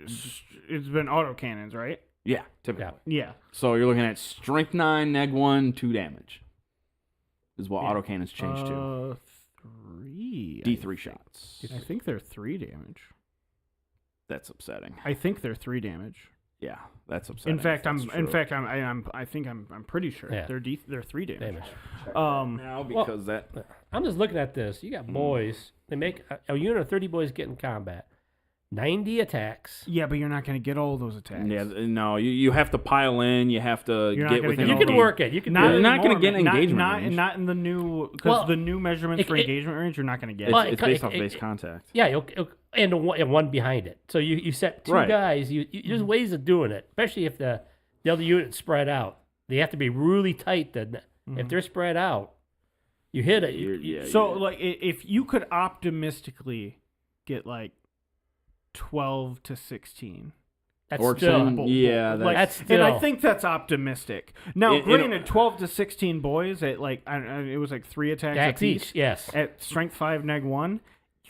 autocannons, right? Yeah, typically. Yeah. So you're looking at strength 9, neg 1, 2 damage. Is what autocannons change to. 3. D3 shots. I think they're 3 damage. That's upsetting. I think they're 3 damage. Yeah, that's upsetting. In fact, I'm pretty sure they're 3 damage. Now because I'm just looking at this. You got boys. They make a unit of 30 boys get in combat. 90 attacks. Yeah, but you're not going to get all those attacks. Yeah, no, you have to pile in. You have to get within. You can work it. You can. You're not going to get engagement range. Not in the new because the new measurements for engagement range. You're not going to get. It's based off base contact. Yeah, and one behind it. So you set 2 guys. There's ways of doing it, especially if the other unit's spread out. They have to be really tight. Then if they're spread out, you hit it. Like if you could optimistically get like 12 to 16. That's still, that's still. And I think that's optimistic. Now, granted, 12 to 16 boys at it was like 3 attacks each. Yes. At strength 5, neg 1.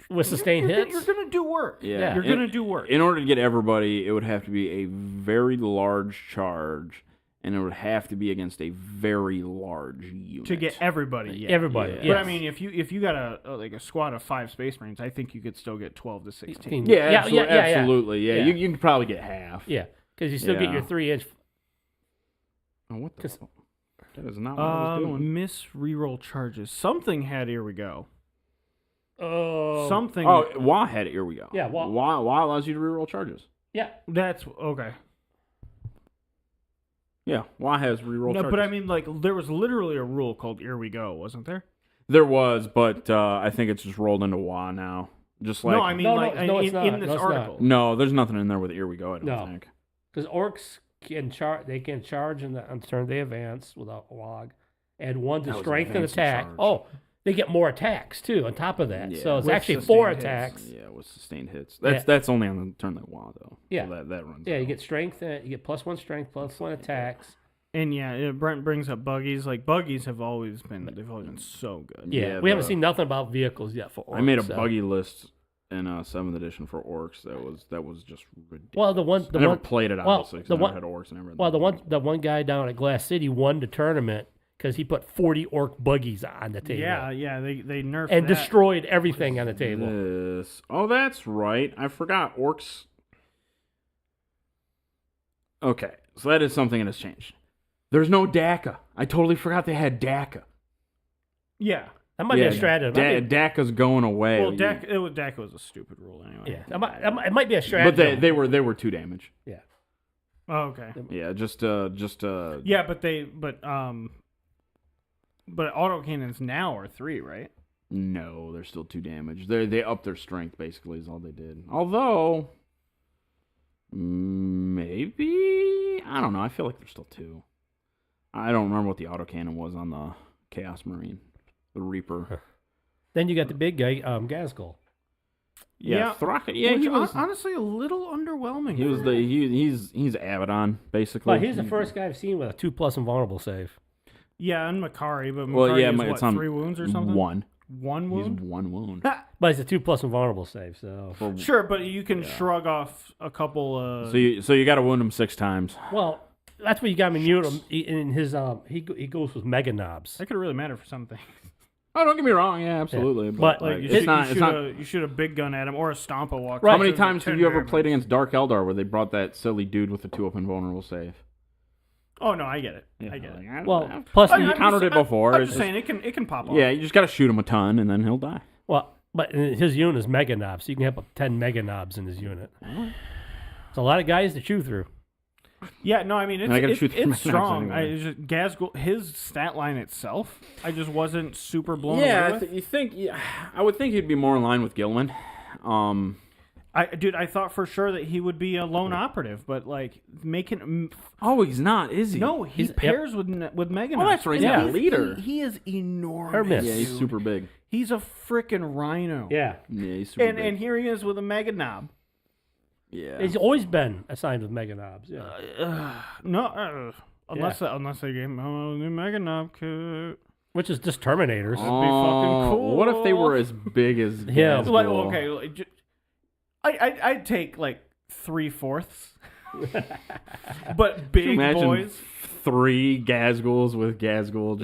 With sustained hits? You're going to do work. Yeah. You're going to do work. In order to get everybody, it would have to be a very large charge, and it would have to be against a very large unit. To get everybody, Everybody, But I mean, if you got a squad of 5 Space Marines, I think you could still get 12 to 16. Absolutely. Yeah. You can probably get half. Yeah, because you still get your 3-inch. Oh, what the? That is not what I was doing. Miss reroll charges. Something had here we go. Something. Oh, WA had it. Here we go. Yeah, WA allows you to reroll charges. Yeah, that's okay. Yeah, WA has reroll charges. But I mean, there was literally a rule called "Here we go," wasn't there? There was, but I think it's just rolled into WA now. Just like in this article. No, there's nothing in there with "Here we go." I don't think. Because orcs can charge. They can charge on the turn they advance without a log, and 1 to strength and attack. Charge. Oh. They get more attacks too on top of that, so it's actually 4 attacks. Yeah, with sustained hits. That's only on the turn they want though. Yeah, so that runs. Yeah, you get strength. You get +1 strength, +1 attacks. And Brent brings up buggies. Like buggies have always been so good. Yeah, we haven't seen nothing about vehicles yet for orcs. I made a buggy list in 7th edition for orcs. That was just ridiculous. Well, I never played it obviously because I never had orcs and everything. Well, the one guy down at Glass City won the tournament because he put 40 orc buggies on the table. Yeah, they nerfed and that. Destroyed everything on the table. Oh, that's right. I forgot orcs. Okay, so that is something that has changed. There's no DACA. I totally forgot they had DACA. Yeah. That might be a strategy. DACA's going away. Well, DACA was a stupid rule anyway. Yeah, it might be a strategy. But they were 2 damage. Yeah. Oh, okay. Yeah, just Yeah, but autocannons now are 3, right? No, they're still 2 damage. They upped their strength basically is all they did. Although maybe I don't know. I feel like they're still 2. I don't remember what the autocannon was on the Chaos Marine, the Reaper. Then you got the big guy, Gazgul. Yeah, Thraka. Yeah, which he was honestly a little underwhelming. He was he's Abaddon basically. Well, he's the first guy I've seen with a 2+ invulnerable save. Yeah, and Makari, but Makari is what, 3 wounds or something? 1. 1 wound? He's 1 wound. But it's a 2+ invulnerable save, so... Sure, but you can shrug off a couple... So you got to wound him 6 times. Well, that's what you got him in his... He goes with Mega Knobs. That could really matter for something. Oh, don't get me wrong. Yeah, absolutely. Yeah. But you shoot a big gun at him or a Stompa walk. Right. How many times have you ever played against Dark Eldar where they brought that silly dude with the 2 up invulnerable save? Oh no, I get it. Yeah, I get it. Well, plus you countered it before. I'm just saying it can pop off. Yeah, you just got to shoot him a ton and then he'll die. Well, but his unit is Mega Knobs, so you can have up 10 Mega Knobs in his unit. It's a lot of guys to chew through. Yeah, no, I mean it's strong. His stat line itself, I just wasn't super blown away with. I would think he'd be more in line with Gilman. I thought for sure that he would be a lone operative, but like making. Oh, he's not, is he? No, he pairs with Megan. Oh, that's right. He's a leader. He is enormous. Yeah, he's super big. He's a freaking rhino. Yeah, he's super big. And here he is with a mega knob. Yeah, he's always been assigned with mega knobs. Yeah, unless they gave him a new mega knob kit. Which is just Terminators. That'd be fucking cool. What if they were as big as yeah? I'd take like 3/4, but big boys. 3 Gazgools with Gazgool.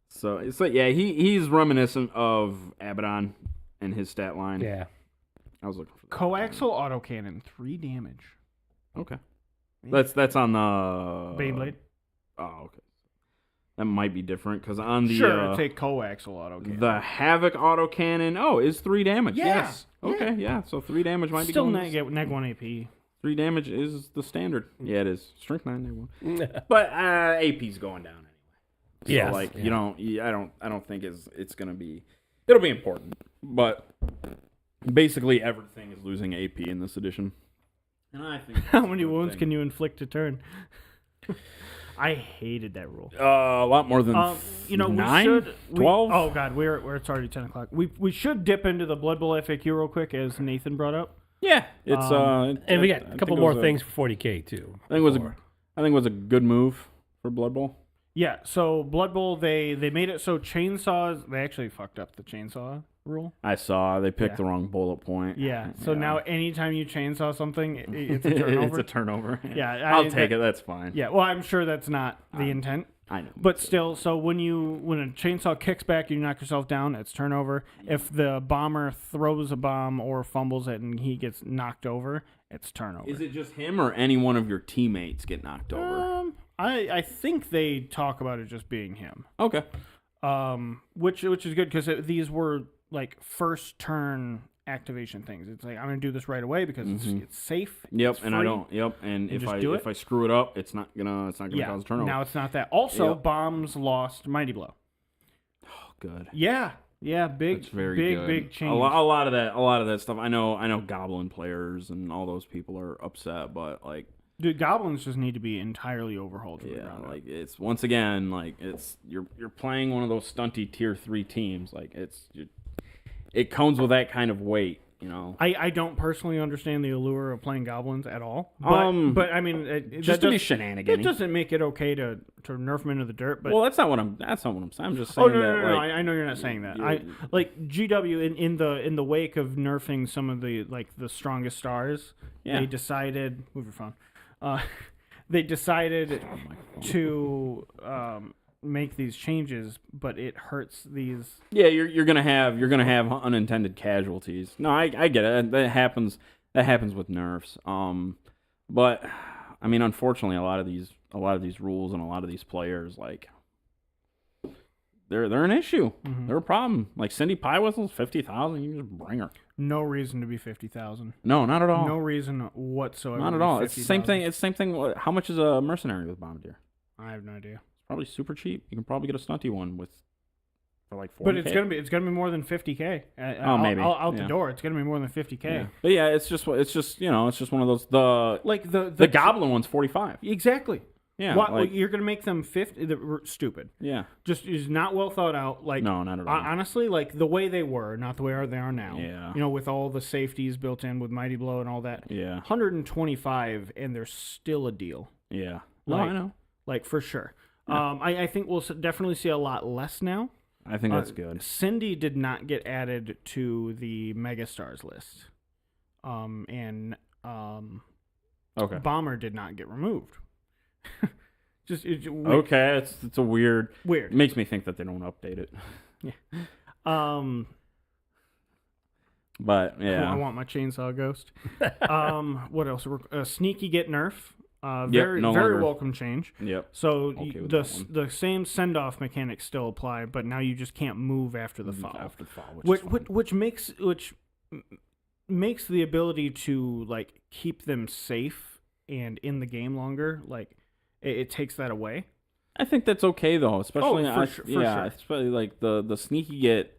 So it's like he's reminiscent of Abaddon and his stat line. Yeah. I was looking for that. Coaxial autocannon, 3 damage. Okay. That's on the Beyblade. Oh, okay. That might be different because on the take coaxial autocannon. The Havoc autocannon is 3 damage. Yeah. Yes. Okay. Yeah. So 3 damage might still be neg 1 AP. 3 damage is the standard. Yeah, it is. Strength 9 neg 1. But AP's going down anyway. So I don't think it's gonna be. It'll be important, but basically everything is losing AP in this edition. And I think how many wounds can you inflict a turn? I hated that rule. A lot more than 9? We should 12? Oh god, it's already 10 o'clock. We should dip into the Blood Bowl FAQ real quick, as Nathan brought up. Yeah, it's and we got a couple more things for 40K too. I think it was a good move for Blood Bowl. Yeah, so Blood Bowl they made it so chainsaws, they actually fucked up the chainsaw rule. I saw they picked the wrong bullet point. Yeah, so now anytime you chainsaw something, it's a turnover. It's a turnover. Yeah, I'll take it. That's fine. Yeah, well, I'm sure that's not the intent. I know. But still, so when a chainsaw kicks back, you knock yourself down, it's turnover. If the bomber throws a bomb or fumbles it and he gets knocked over, it's turnover. Is it just him or any one of your teammates get knocked over? I think they talk about it just being him. Okay. Which is good because these were like first turn activation things. It's like I'm gonna do this right away because it's safe. Yep, it's and free, I don't. Yep, and if I screw it up, it's not gonna cause a turnover. Now it's not that. Also, bombs lost Mighty Blow. Oh, good. Yeah, big, big change. A lot of that stuff. I know. Goblin players and all those people are upset, but like. Dude, goblins just need to be entirely overhauled. Like it's once again like it's you're playing one of those stunty tier 3 teams. Like it comes with that kind of weight, I don't personally understand the allure of playing goblins at all. But I mean, just to be shenanigans. It doesn't make it okay to nerf them into the dirt. But that's not what I'm saying. I'm just saying no. I know you're not saying that. I like GW in the wake of nerfing some of the strongest stars. Yeah. They decided move your phone. They decided to make these changes, but it hurts these. Yeah, you're gonna have unintended casualties. No, I get it. That happens with nerfs. But I mean, unfortunately, a lot of these rules and a lot of these players, like, they're an issue. Mm-hmm. They're a problem. Like Cindy Pie Whistle's 50,000. You can just bring her. No reason to be 50,000. No, not at all. No reason whatsoever. Not at all. It's the same thing. It's the same thing. How much is a mercenary with Bombardier? I have no idea. It's probably super cheap. You can probably get a stunty one for like 40K. But it's gonna be more than 50K. Maybe out the door. It's gonna be more than 50K. Yeah. But yeah, it's just one of those. The goblin one's 45. Exactly. Yeah, you're gonna make them 50? Stupid. Yeah, just is not well thought out. Like, no, not at all. Honestly, like the way they were, not the way they are now. Yeah, with all the safeties built in with Mighty Blow and all that. Yeah, 125, and there's still a deal. Yeah, I know. Like for sure. Yeah. I think we'll definitely see a lot less now. I think that's good. Cindy did not get added to the Megastars list, okay. Bomber did not get removed. Okay, it's a weird. It makes me think that they don't update it. Yeah. But yeah, I want my chainsaw ghost. What else? Sneaky get nerf. Very welcome change. Yep. So the same send off mechanics still apply, but now you just can't move after the fall. Which makes the ability to like keep them safe and in the game longer, like it takes that away. I think that's okay though, especially for sure. especially like the sneaky get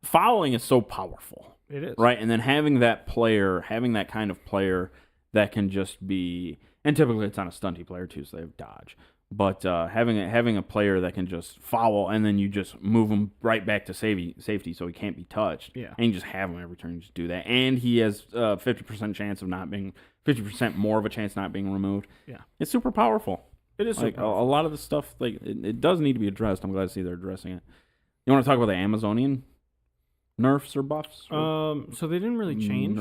following is so powerful. It is. Right, and then having that kind of player that can just be, and typically it's on a stunty player too, so they have dodge. But having a player that can just foul and then you just move him right back to safety so he can't be touched. Yeah. And you just have him every turn, you just do that. And he has 50% chance of not being, 50% more of a chance not being removed. Yeah. It's super powerful. It is like super powerful. a lot of the stuff, like it does need to be addressed. I'm glad to see they're addressing it. You want to talk about the Amazonian nerfs or buffs? So they didn't really change.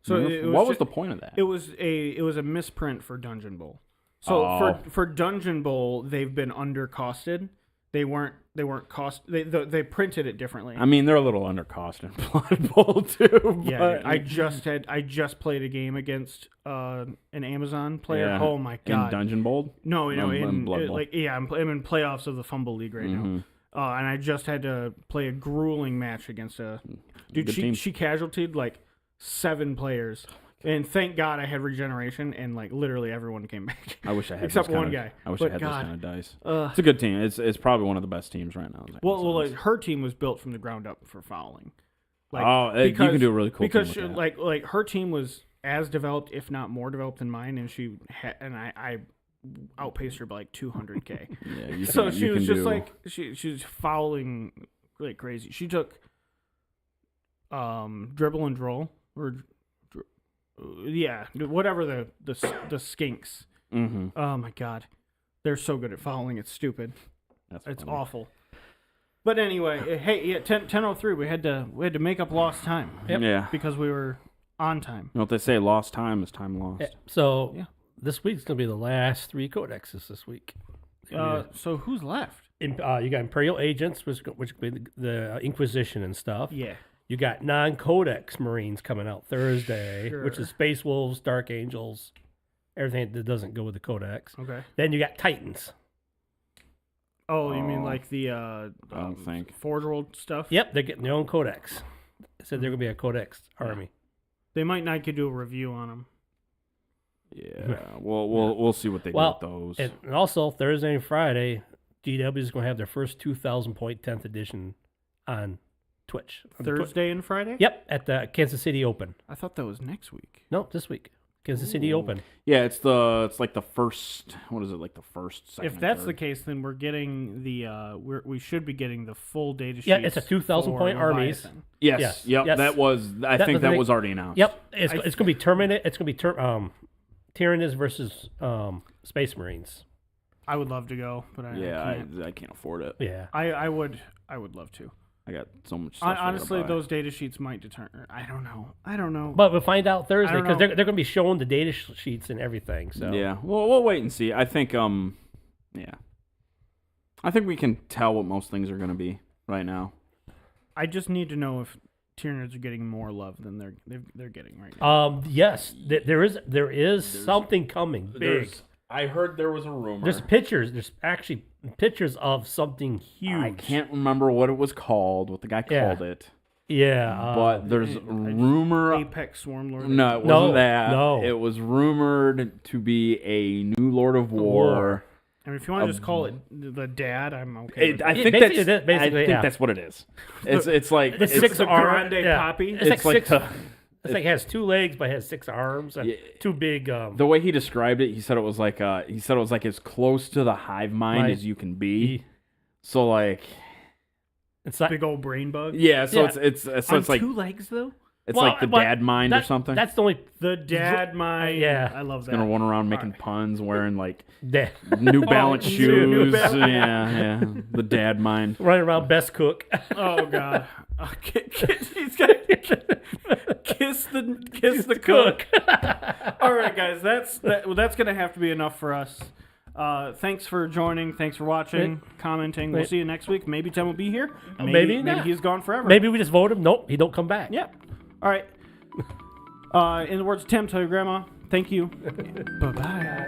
What was the point of that? It was a misprint for Dungeon Bowl. So for Dungeon Bowl, they've been undercosted. They weren't cost. They printed it differently. I mean, they're a little undercost in Blood Bowl too. Yeah, I just played a game against an Amazon player. Yeah. Oh my god! In Dungeon Bowl? No, in Blood Bowl. I'm in playoffs of the Fumble League right now. And I just had to play a grueling match against a dude. She casualtied like 7 players. And thank God I had regeneration, and like literally everyone came back. I wish I had except one guy. I wish I had those kind of dice. It's a good team. It's probably one of the best teams right now. Well, like, her team was built from the ground up for fouling. Like, you can do a really cool because team with that. like her team was as developed, if not more developed than mine, and I outpaced her by like 200K. Yeah, so she was just like she was fouling like crazy. She took dribble and droll or. Yeah, whatever the skinks. Mm-hmm. Oh my god, they're so good at fouling. It's stupid. It's funny. awful. But anyway, hey, yeah, 10:03. We had to make up lost time. Yep. Yeah, because we were on time. You know what they say? Lost time is time lost. Yeah. So this week's gonna be the last 3 codexes this week. So who's left? You got Imperial Agents, which could be the Inquisition and stuff. Yeah. You got non-Codex Marines coming out Thursday, which is Space Wolves, Dark Angels, everything that doesn't go with the Codex. Okay. Then you got Titans. Oh, you mean like the I don't think Forge World stuff? Yep, they're getting their own Codex. They said they're going to be a Codex army. They might not get do a review on them. Yeah, we'll see what they do with those. And also, Thursday and Friday, GW is going to have their first 2,000 point 10th edition on Twitch. Thursday and Friday? Yep, at the Kansas City Open. I thought that was next week. No, this week. Kansas City Open. Yeah, it's like the first. What is it? Like the first. Second, if that's third? the case, then we're getting the we should be getting the full data sheet. Yeah, it's a 2,000 point armies. Yes. Yep. Yes. That was. I think that was already announced. Yep. It's going to be Terminator. It's going to be Tyrannus versus Space Marines. I would love to go, but I can't afford it. Yeah. I would love to. I got so much stuff. Honestly, those data sheets might determine. I don't know. But we'll find out Thursday because they're going to be showing the data sheets and everything. So yeah, we'll wait and see. I think I think we can tell what most things are going to be right now. I just need to know if Tyranids are getting more love than they're getting right now. Yes, there is something coming big. I heard there was a rumor. There's pictures. There's actually pictures of something huge. I can't remember what it was called, what the guy called it. Yeah. But there's a rumor. Apex Swarm Lord. No, it wasn't that. No. It was rumored to be a new Lord of War. I mean, if you want to just call it the dad, I'm okay. I think that's what it is. It's like the 6 Grande Poppy. It's like it has 2 legs, but it has 6 arms and 2 big. The way he described it, he said it was like as close to the hive mind as you can be. So like, it's like big old brain bug. Yeah. So it's like 2 legs though. It's like the dad mind or something. That's the dad mind. Yeah, I love that. He's gonna run around making puns, wearing like New Balance shoes. Yeah. The dad mind. Running around best cook. Oh god. He's got kiss the cook. All right, guys. That's gonna have to be enough for us. Thanks for joining. Thanks for watching, commenting. We'll see you next week. Maybe Tim will be here. Maybe he's gone forever. Maybe we just vote him. Nope, he don't come back. Yeah. All right. In the words of Tim, tell your grandma, thank you. Bye-bye.